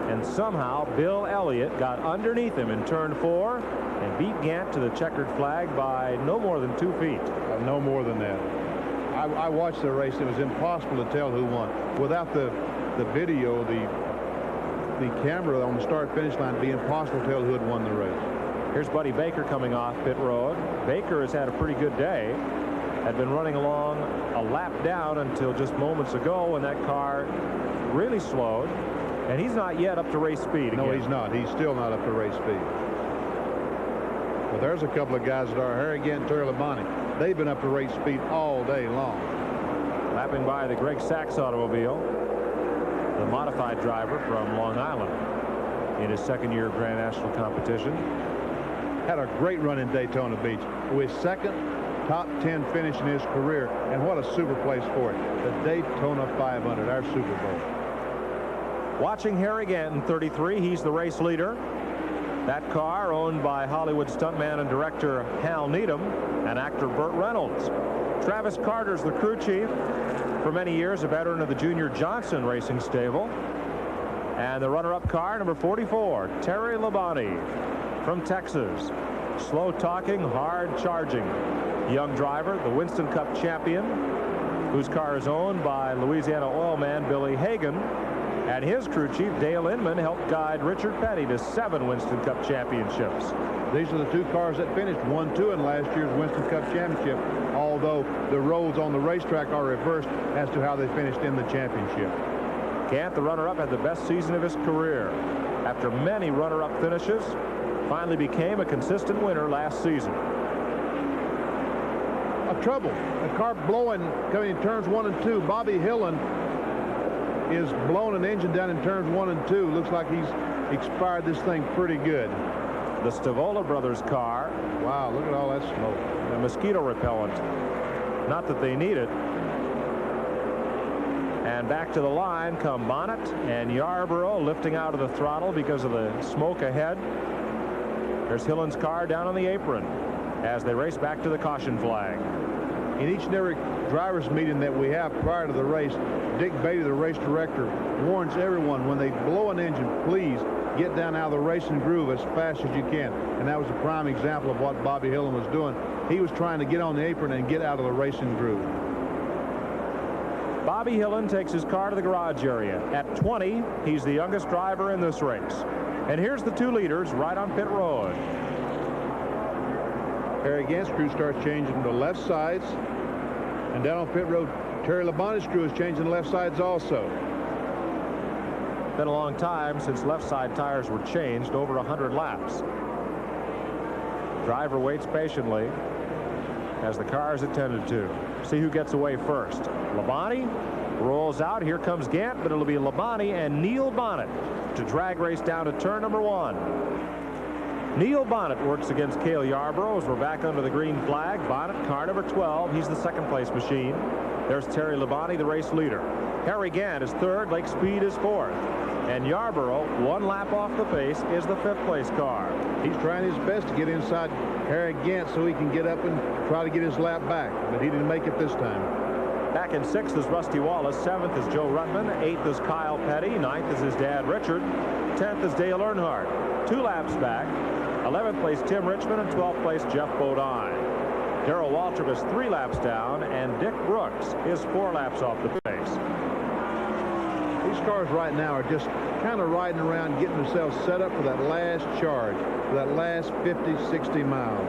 and somehow Bill Elliott got underneath him in turn 4 and beat Gant to the checkered flag by no more than 2 feet.
No more than that. I watched the race. It was impossible to tell who won. Without the video, the camera on the start-finish line, it'd be impossible to tell who had won the race.
Here's Buddy Baker coming off pit road. Baker has had a pretty good day. Had been running along a lap down until just moments ago when that car really slowed. And he's not yet up to race speed again.
No, he's not. He's still not up to race speed. Well, there's a couple of guys that are. Harry Gant and Terry Labonte. They've been up to race speed all day long.
Lapping by the Greg Sachs automobile, the modified driver from Long Island in his second year of Grand National competition.
Had a great run in Daytona Beach with second top 10 finish in his career, and what a super place for it. The Daytona 500, our Super Bowl.
Watching Harry Gant, 33, he's the race leader. That car owned by Hollywood stuntman and director Hal Needham and actor Burt Reynolds. Travis Carter's the crew chief, for many years a veteran of the Junior Johnson racing stable. And the runner-up car, number 44, Terry Labonte from Texas. Slow talking, hard charging young driver, the Winston Cup champion, whose car is owned by Louisiana oil man Billy Hagan. And his crew chief, Dale Inman, helped guide Richard Petty to 7 Winston Cup championships.
These are the 2 cars that finished 1-2 in last year's Winston Cup championship, although the roles on the racetrack are reversed as to how they finished in the championship.
Gant, the runner-up, had the best season of his career. After many runner-up finishes, finally became a consistent winner last season.
A trouble. The car blowing coming in turns 1 and 2. Bobby Hillen is blowing an engine down in turns 1 and 2. Looks like he's expired this thing pretty good.
The Stavola brothers car.
Wow, look at all that smoke.
A mosquito repellent. Not that they need it. And back to the line come Bonnet and Yarborough, lifting out of the throttle because of the smoke ahead. There's Hillen's car down on the apron as they race back to the caution flag.
In each and every driver's meeting that we have prior to the race, Dick Beatty, the race director, warns everyone when they blow an engine, please get down out of the racing groove as fast as you can. And that was a prime example of what Bobby Hillen was doing. He was trying to get on the apron and get out of the racing groove.
Bobby Hillen takes his car to the garage area. At 20, he's the youngest driver in this race. And here's the 2 leaders right on pit road.
Harry Gant's crew starts changing the left sides. And down on pit road, Terry Labonte's crew is changing the left sides also.
Been a long time since left side tires were changed, over 100 laps. Driver waits patiently as the car is attended to. See who gets away first. Labonte rolls out. Here comes Gant, but it'll be Labonte and Neil Bonnet to drag race down to turn number 1. Neil Bonnet works against Cale Yarborough as we're back under the green flag. Bonnet, car number 12. He's the second place machine. There's Terry Labonte, the race leader. Harry Gant is third. Lake Speed is fourth. And Yarborough, 1 lap off the pace, is the 5th place car.
He's trying his best to get inside Harry Gant so he can get up and try to get his lap back, but he didn't make it this time.
Back in 6th is Rusty Wallace. 7th is Joe Ruttman. 8th is Kyle Petty. 9th is his dad, Richard. 10th is Dale Earnhardt. 2 laps back. 11th place Tim Richmond and 12th place Jeff Bodine. Darrell Waltrip is 3 laps down, and Dick Brooks is 4 laps off the pace.
These cars right now are just kind of riding around, getting themselves set up for that last charge, for that last 50, 60 miles.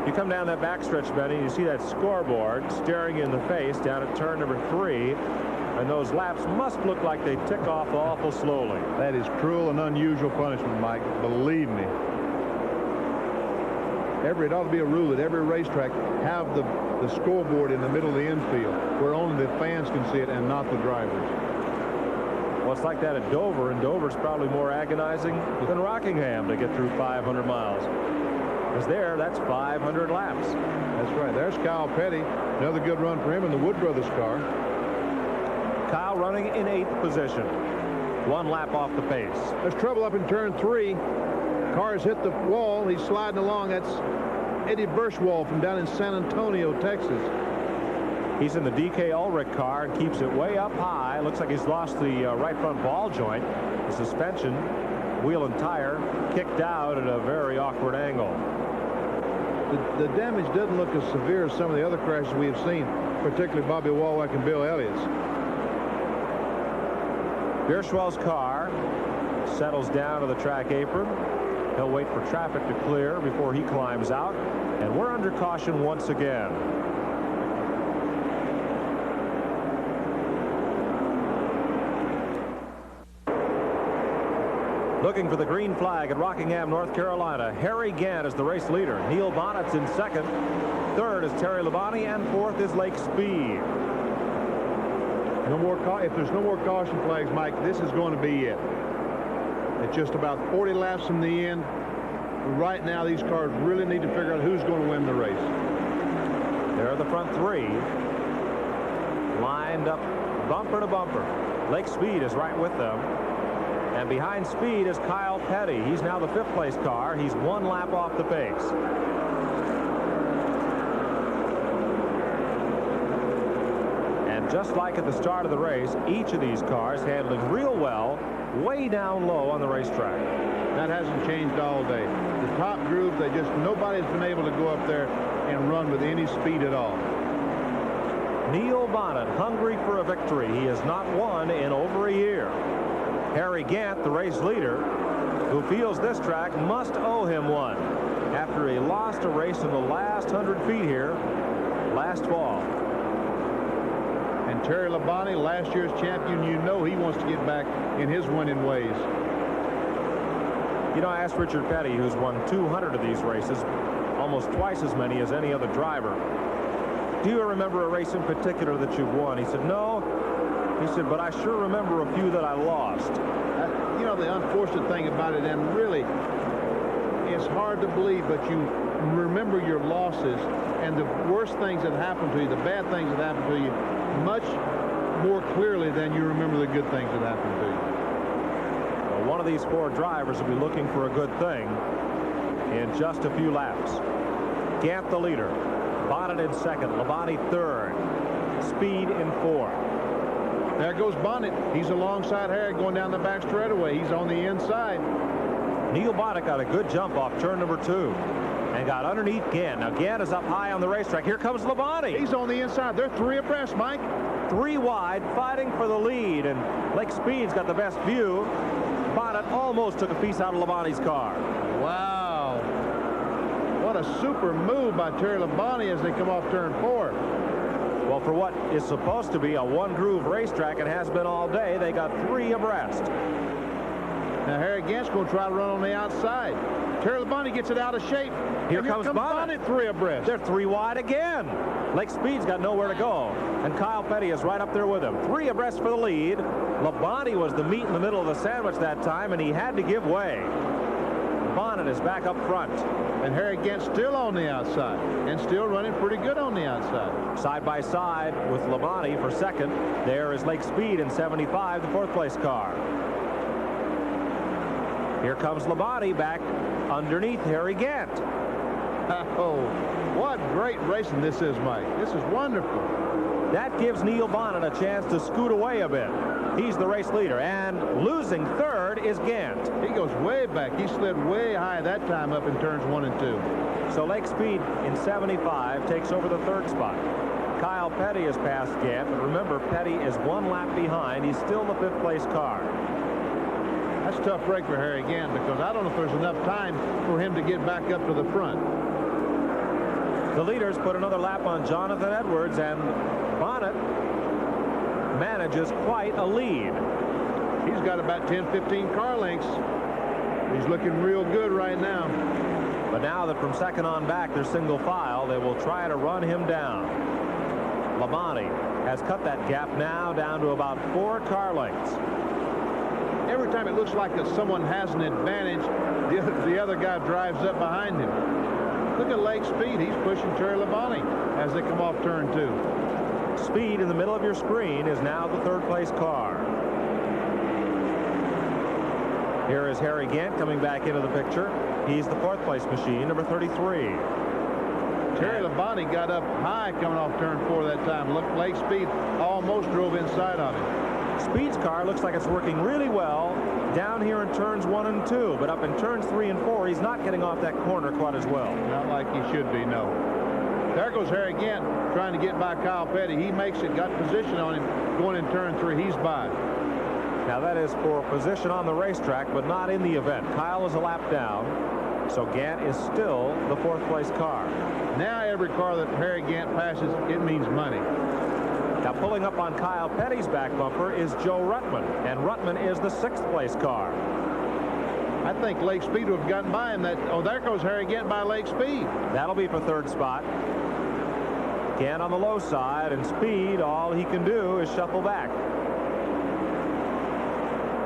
You come down that backstretch, Benny, you see that scoreboard staring you in the face down at turn number 3. And those laps must look like they tick off awful slowly.
That is cruel and unusual punishment, Mike. Believe me. It ought to be a rule that every racetrack have the scoreboard in the middle of the infield where only the fans can see it and not the drivers.
Well, it's like that at Dover, and Dover's probably more agonizing than Rockingham to get through 500 miles. Because there, that's 500 laps.
That's right. There's Kyle Petty. Another good run for him in the Wood Brothers car.
Kyle running in 8th position. 1 lap off the pace.
There's trouble up in turn 3. Car's hit the wall. He's sliding along. That's Eddie Burschwald from down in San Antonio, Texas.
He's in the DK Ulrich car and keeps it way up high. Looks like he's lost the right front ball joint. The suspension, wheel and tire kicked out at a very awkward angle.
the damage doesn't look as severe as some of the other crashes we have seen, particularly Bobby Walwack and Bill Elliott's.
Bierschwell's car settles down to the track apron. He'll wait for traffic to clear before he climbs out, and we're under caution once again. Looking for the green flag at Rockingham, North Carolina. Harry Gant is the race leader. Neil Bonnet's in second. Third is Terry Labonte, and fourth is Lake Speed.
If there's no more caution flags, Mike, this is going to be it. It's just about 40 laps from the end. Right now, these cars really need to figure out who's going to win the race.
There are the front three, lined up bumper to bumper. Lake Speed is right with them. And behind Speed is Kyle Petty. He's now the fifth place car. He's one lap off the pace. And just like at the start of the race, each of these cars handling real well, way down low on the racetrack.
That hasn't changed all day. The top group, nobody's been able to go up there and run with any speed at all.
Neil Bonnet hungry for a victory. He has not won in over a year. Harry Gant, the race leader, who feels this track must owe him one after he lost a race in the last 100 feet here last fall.
And Terry Labonte, last year's champion, you know he wants to get back in his winning ways.
You know, I asked Richard Petty, who's won 200 of these races, almost twice as many as any other driver, do you remember a race in particular that you've won? He said, no. He said, but I sure remember a few that I lost.
You know, the unfortunate thing about it, and really, it's hard to believe, but you remember your losses and the worst things that happened to you, the bad things that happened to you, much more clearly than you remember the good things that happened to you.
Well, one of these four drivers will be looking for a good thing in just a few laps. Gant the leader, Bonnet in second, Labonte third, Speed in fourth.
There goes Bonnet. He's alongside Harry going down the back straightaway. He's on the inside.
Neil Bonnet got a good jump off turn number 2 and got underneath Gant. Now Gant is up high on the racetrack. Here comes Labonte.
He's on the inside. They're three abreast, Mike.
Three wide, fighting for the lead, and Lake Speed's got the best view. Bonnet almost took a piece out of Labonte's car.
Wow. What a super move by Terry Labonte as they come off turn 4.
Well, for what is supposed to be a one-groove racetrack, it has been all day. They got three abreast.
Now Harry Gant's going to try to run on the outside. Terry Labonte gets it out of shape.
Here comes Bonnet.
Three abreast.
They're three wide again. Lake Speed's got nowhere to go, and Kyle Petty is right up there with him. Three abreast for the lead. Labonte was the meat in the middle of the sandwich that time, and he had to give way. Bonnet is back up front.
And Harry Gant still on the outside and still running pretty good on the outside.
Side by side with Labonte for second. There is Lake Speed in 75, the fourth place car. Here comes Labonte back underneath Harry Gant.
Oh, what great racing this is, Mike. This is wonderful.
That gives Neil Bonnet a chance to scoot away a bit. He's the race leader, and losing third is Gant.
He goes way back. He slid way high that time up in turns 1 and 2.
So Lake Speed in 75 takes over the third spot. Kyle Petty has passed Gant, but remember, Petty is one lap behind. He's still the fifth place car.
That's a tough break for Harry Gant, because I don't know if there's enough time for him to get back up to the front.
The leaders put another lap on Jonathan Edwards, and Bonnet manages quite a lead.
He's got about 10-15 car lengths. He's looking real good right now.
But now that from second on back they're single file, they will try to run him down. Labonte has cut that gap now down to about 4 car lengths.
Every time it looks like that someone has an advantage, the other guy drives up behind him. Look at Lake Speed. He's pushing Terry Labonte as they come off turn 2.
Speed in the middle of your screen is now the third place car. Here is Harry Gant coming back into the picture. He's the fourth place machine, number 33.
Terry Labonte got up high coming off turn 4 that time. Look, Lake Speed almost drove inside of him.
Speed's car looks like it's working really well down here in turns 1 and 2, but up in turns 3 and 4, he's not getting off that corner quite as well.
Not like he should be, no. There goes Harry Gant trying to get by Kyle Petty. He makes it, got position on him going in turn 3. He's by.
Now that is for position on the racetrack, but not in the event. Kyle is a lap down, so Gant is still the 4th place car.
Now every car that Harry Gant passes, it means money.
Now pulling up on Kyle Petty's back bumper is Joe Ruttman, and Ruttman is the 6th place car.
I think Lake Speed would have gotten by him. Oh, there goes Harry Gant by Lake Speed.
That'll be for 3rd spot. Gant on the low side, and Speed, all he can do is shuffle back.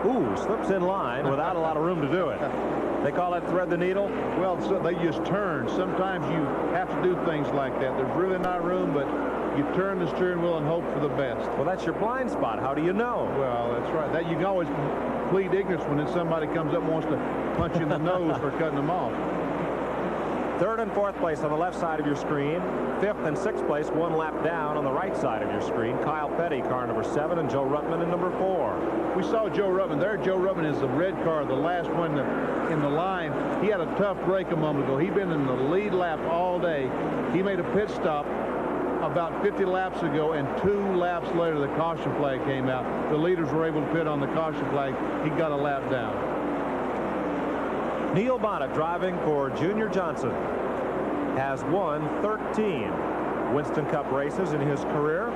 Ooh, slips in line without a lot of room to do it. They call that thread the needle?
Well, so they just turn. Sometimes you have to do things like that. There's really not room, but you turn the steering wheel and hope for the best.
Well, that's your blind spot. How do you know?
Well, that's right. That you can always plead ignorance when somebody comes up and wants to punch you in the nose for cutting them off.
3rd and 4th place on the left side of your screen. 5th and 6th place, 1 lap down on the right side of your screen. Kyle Petty, car number 7, and Joe Ruttman in number 4.
We saw Joe Ruttman there. Joe Ruttman is the red car, the last one in the line. He had a tough break a moment ago. He'd been in the lead lap all day. He made a pit stop about 50 laps ago, and 2 laps later the caution flag came out. The leaders were able to pit on the caution flag. He got a lap down.
Neil Bonnet, driving for Junior Johnson, has won 13 Winston Cup races in his career.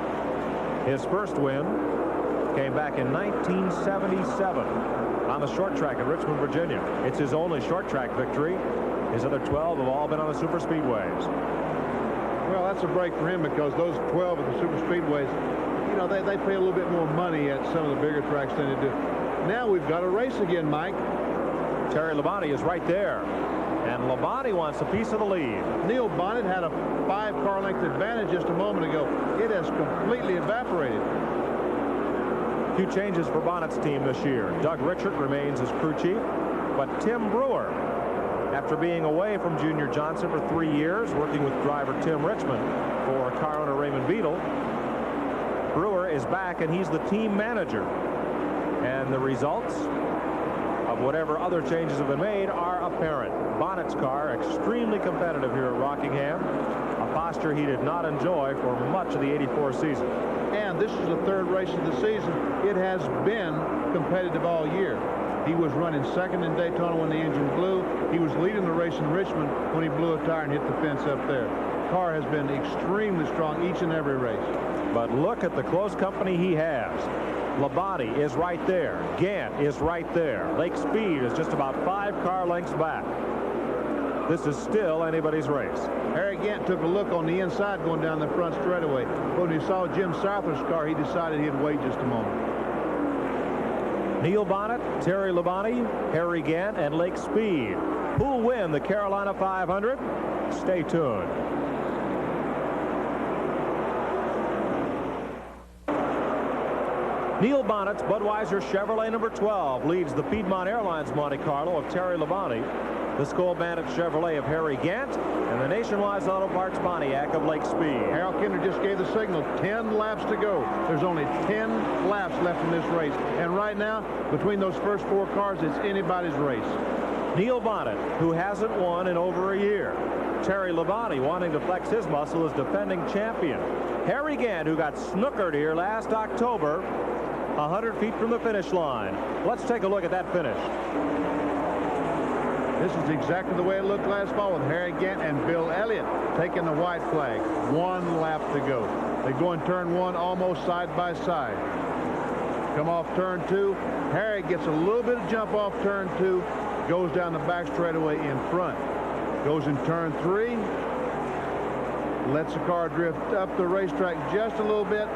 His first win came back in 1977 on the short track at Richmond, Virginia. It's his only short track victory. His other 12 have all been on the super speedways.
Well, that's a break for him, because those 12 at the super speedways, you know, they pay a little bit more money at some of the bigger tracks than they do. Now we've got a race again, Mike.
Terry Labonte is right there, and Labonte wants a piece of the lead.
Neil Bonnet had a 5-car length advantage just a moment ago. It has completely evaporated.
A few changes for Bonnet's team this year. Doug Richard remains as crew chief, but Tim Brewer, after being away from Junior Johnson for 3 years, working with driver Tim Richmond for car owner Raymond Beadle, Brewer is back, and he's the team manager. And the results of whatever other changes have been made are apparent. Bonnet's car extremely competitive here at Rockingham, a posture he did not enjoy for much of the '84 season.
And this is the 3rd race of the season. It has been competitive all year. He was running 2nd in Daytona when the engine blew. He was leading the race in Richmond when he blew a tire and hit the fence up there. The car has been extremely strong each and every race.
But look at the close company he has. Labonte is right there. Gant is right there. Lake Speed is just about 5 car lengths back. This is still anybody's race.
Harry Gant took a look on the inside going down the front straightaway. When he saw Jim Souther's car, he decided he'd wait just a moment.
Neil Bonnet, Terry Labonte, Harry Gant, and Lake Speed. Who'll win the Carolina 500? Stay tuned. Neil Bonnet's Budweiser Chevrolet number 12 leads the Piedmont Airlines Monte Carlo of Terry Labonte, the Skull Bandit Chevrolet of Harry Gant, and the Nationwide Auto Parts Pontiac of Lake Speed.
Harold Kinder just gave the signal. 10 laps to go. There's only 10 laps left in this race. And right now, between those first 4 cars, it's anybody's race.
Neil Bonnet, who hasn't won in over a year. Terry Labonte, wanting to flex his muscle, as defending champion. Harry Gant, who got snookered here last October, 100 feet from the finish line. Let's take a look at that finish.
This is exactly the way it looked last fall with Harry Gant and Bill Elliott taking the white flag. 1 lap to go. They go in turn 1 almost side by side. Come off turn 2. Harry gets a little bit of jump off turn 2. Goes down the back straightaway in front. Goes in turn 3. Lets the car drift up the racetrack just a little bit.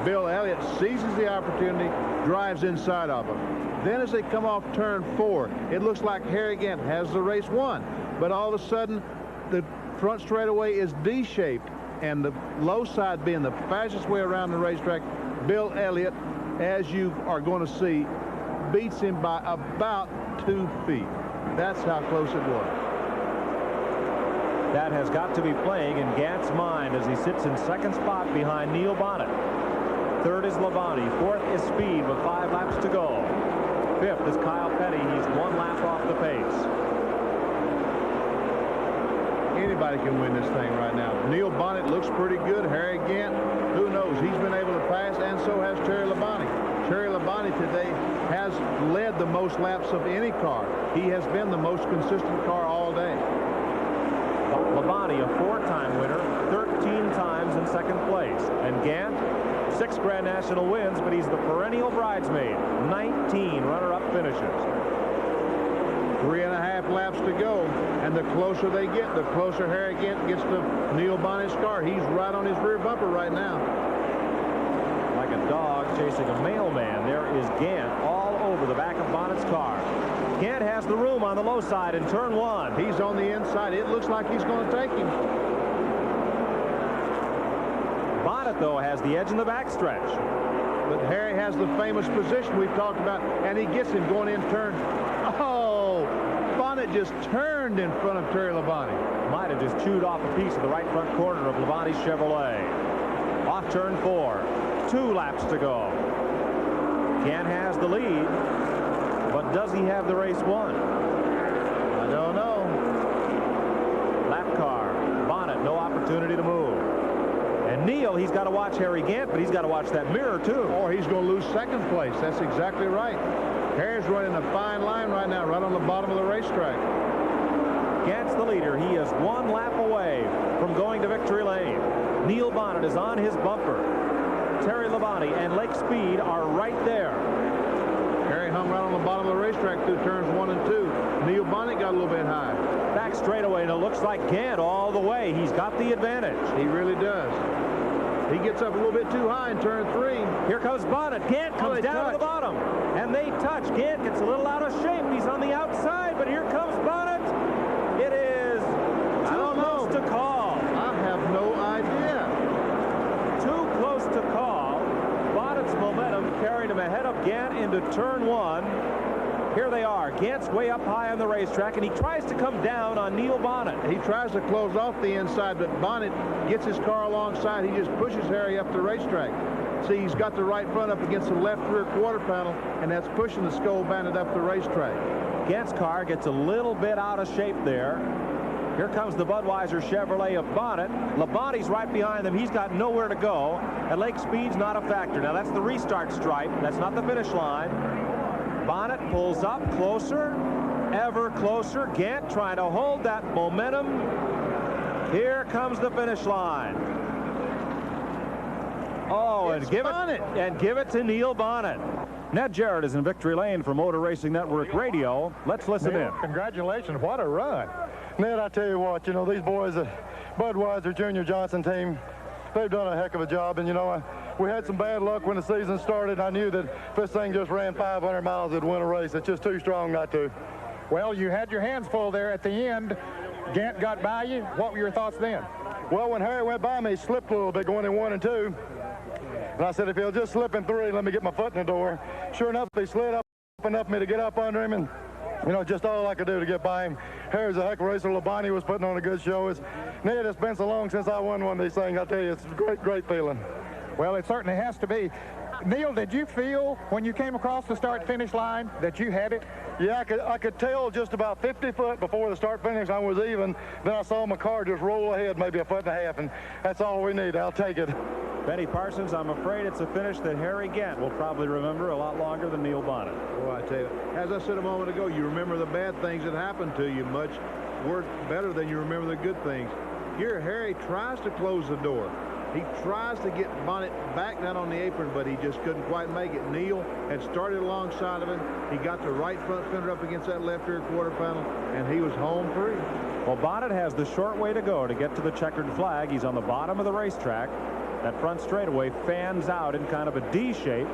Bill Elliott seizes the opportunity, drives inside of him. Then as they come off turn 4, it looks like Harry Gant has the race won. But all of a sudden, the front straightaway is D-shaped, and the low side being the fastest way around the racetrack, Bill Elliott, as you are going to see, beats him by about 2 feet. That's how close it was.
That has got to be playing in Gant's mind as he sits in 2nd spot behind Neil Bonnet. 3rd is Labonte. 4th is Speed with 5 laps to go. 5th is Kyle Petty. He's 1 lap off the pace.
Anybody can win this thing right now. Neil Bonnet looks pretty good. Harry Gant, who knows? He's been able to pass, and so has Terry Labonte. Terry Labonte today has led the most laps of any car. He has been the most consistent car all day.
Labonte, a 4-time winner, 13 times in 2nd place. And Gant, 6 Grand National wins, but he's the perennial bridesmaid. 19 runner-up finishes.
3.5 laps to go, and the closer they get, the closer Harry Gant gets to Neil Bonnet's car. He's right on his rear bumper right now.
Like a dog chasing a mailman, there is Gant all over the back of Bonnet's car. Gant has the room on the low side in turn 1.
He's on the inside. It looks like he's going to take him.
Bonnet, though, has the edge in the backstretch.
But Harry has the famous position we've talked about, and he gets him going in turn. Oh, Bonnet just turned in front of Terry Labonte.
Might have just chewed off a piece of the right front corner of Labonte's Chevrolet. Off turn 4. 2 laps to go. Gant has the lead, but does he have the race won?
I don't know.
Lap car. Bonnet, no opportunity to move. And Neil, he's got to watch Harry Gant, but he's got to watch that mirror, too.
Or he's going to lose 2nd place. That's exactly right. Harry's running a fine line right now, right on the bottom of the racetrack.
Gant's the leader. He is 1 lap away from going to victory lane. Neil Bonnet is on his bumper. Terry Labonte and Lake Speed are right there.
Harry hung right on the bottom of the racetrack through turns 1 and 2. Neil Bonnet got a little bit high.
Back straightaway, and it looks like Gant all the way. He's got the advantage.
He really does. He gets up a little bit too high in turn 3.
Here comes Bonnet. Gant comes down to the bottom, and they touch. Gant gets a little out of shape. He's on the outside, but here comes Bonnet. It is too close to call.
I have no idea.
Too close to call. Bonnet's momentum carried him ahead of Gant into turn 1. Here they are. Gant's way up high on the racetrack, and he tries to come down on Neil Bonnet.
He tries to close off the inside, but Bonnet gets his car alongside. He just pushes Harry up the racetrack. See, he's got the right front up against the left rear quarter panel, and that's pushing the Skull Bandit up the racetrack.
Gant's car gets a little bit out of shape there. Here comes the Budweiser Chevrolet of Bonnet. Labonte's right behind them. He's got nowhere to go, and Lake Speed's not a factor. Now, that's the restart stripe. That's not the finish line. Bonnet pulls up closer, ever closer. Gant trying to hold that momentum. Here comes the finish line. Oh, and give it to Neil Bonnet. Ned Jarrett is in victory lane for Motor Racing Network Radio. Let's listen in.
Congratulations. What a run. Ned, I tell you what, you know, these boys, the Budweiser Junior Johnson team, they've done a heck of a job. And, you know, we had some bad luck when the season started. I knew that if this thing just ran 500 miles, it'd win a race. It's just too strong not to.
Well, you had your hands full there at the end. Gant got by you. What were your thoughts then?
Well, when Harry went by me, he slipped a little bit going in 1 and 2. And I said, if he'll just slip in 3, let me get my foot in the door. Sure enough, he slid up enough for me to get up under him, and, you know, just all I could do to get by him. Harry's a heck of a racer. Labonte was putting on a good show. Ned, it's been so long since I won one of these things. I tell you, it's a great, great feeling.
Well, it certainly has to be. Neil, did you feel when you came across the start-finish line that you had it?
Yeah, I could tell just about 50 foot before the start-finish line was even. Then I saw my car just roll ahead maybe a 1.5 feet, and that's all we need. I'll take it.
Benny Parsons, I'm afraid it's a finish that Harry Gant will probably remember a lot longer than Neil Bonnet.
Well, I tell you, as I said a moment ago, you remember the bad things that happened to you much better than you remember the good things. Here, Harry tries to close the door. He tries to get Bonnet back down on the apron, but he just couldn't quite make it. Neil had started alongside of him. He got the right front fender up against that left rear quarter panel, and he was home free.
Well, Bonnet has the short way to go to get to the checkered flag. He's on the bottom of the racetrack. That front straightaway fans out in kind of a D shape,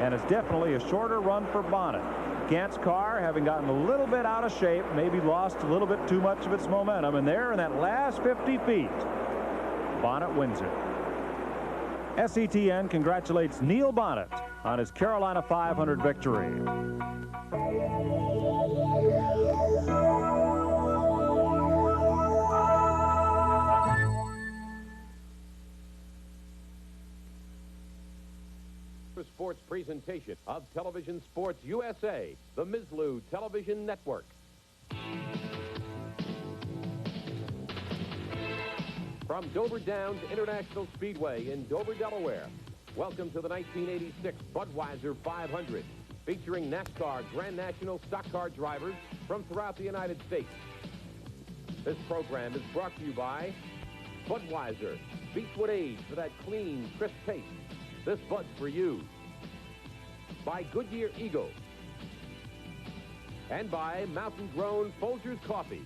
and it's definitely a shorter run for Bonnet. Gant's car, having gotten a little bit out of shape, maybe lost a little bit too much of its momentum, and there in that last 50 feet, Bonnet wins it. SETN congratulates Neil Bonnet on his Carolina 500 victory.
sports presentation of Television Sports USA, the Mizlou Television Network. From Dover Downs International Speedway in Dover, Delaware, welcome to the 1986 Budweiser 500, featuring NASCAR Grand National stock car drivers from throughout the United States. This program is brought to you by Budweiser. Beechwood age for that clean, crisp taste. This Bud's for you. By Goodyear Eagle. And by Mountain Grown Folgers Coffee.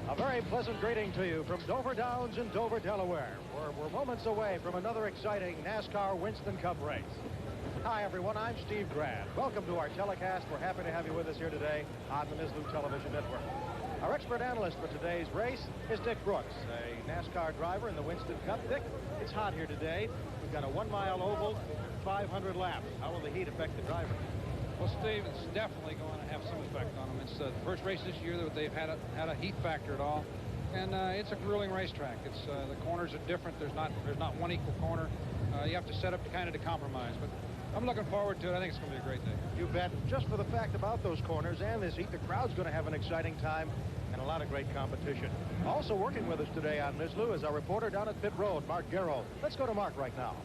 A very pleasant greeting to you from Dover Downs in Dover, Delaware, where we're moments away from another exciting NASCAR Winston Cup race. Hi, everyone. I'm Steve Grad. Welcome to our telecast. We're happy to have you with us here today on the Mizlou Television Network. Our expert analyst for today's race is Dick Brooks, a NASCAR driver in the Winston Cup. Dick, it's hot here today. We've got a 1-mile oval, 500 laps. How will the heat affect the driver?
Well, Steve, it's definitely going to have some effect on them. It's the first race this year that they've had a heat factor at all, and it's a grueling racetrack. It's the corners are different. There's not one equal corner. You have to set up kind of to compromise. But I'm looking forward to it. I think it's going to be a great day.
You bet. Just for the fact about those corners and this heat, the crowd's going to have an exciting time and a lot of great competition. Also working with us today on Mizlou is our reporter down at Pit Road, Mark Garrow. Let's go to Mark right now.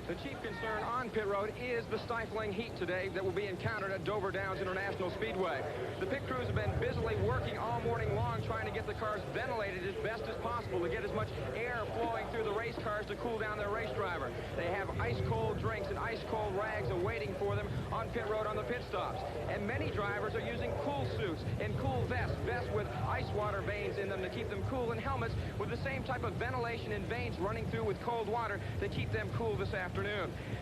The chief concern on pit road is the stifling heat today that will be encountered at Dover Downs International Speedway. The pit crews have been busily working all morning long trying to get the cars ventilated as best as possible to get as much air flowing through the race cars to cool down their race driver. They have ice-cold drinks and ice-cold rags awaiting for them on pit road on the pit stops. And many drivers are using cool suits and cool vests with ice water veins in them to keep them cool, and helmets with the same type of ventilation and veins running through with cold water to keep them cool this afternoon.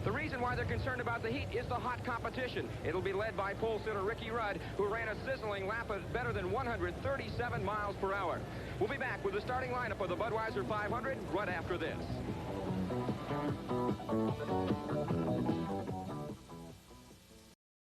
The reason why they're concerned about the heat is the hot competition. It'll be led by pole sitter Ricky Rudd, who ran a sizzling lap at better than 137 miles per hour. We'll be back with the starting lineup of the Budweiser 500 right after this.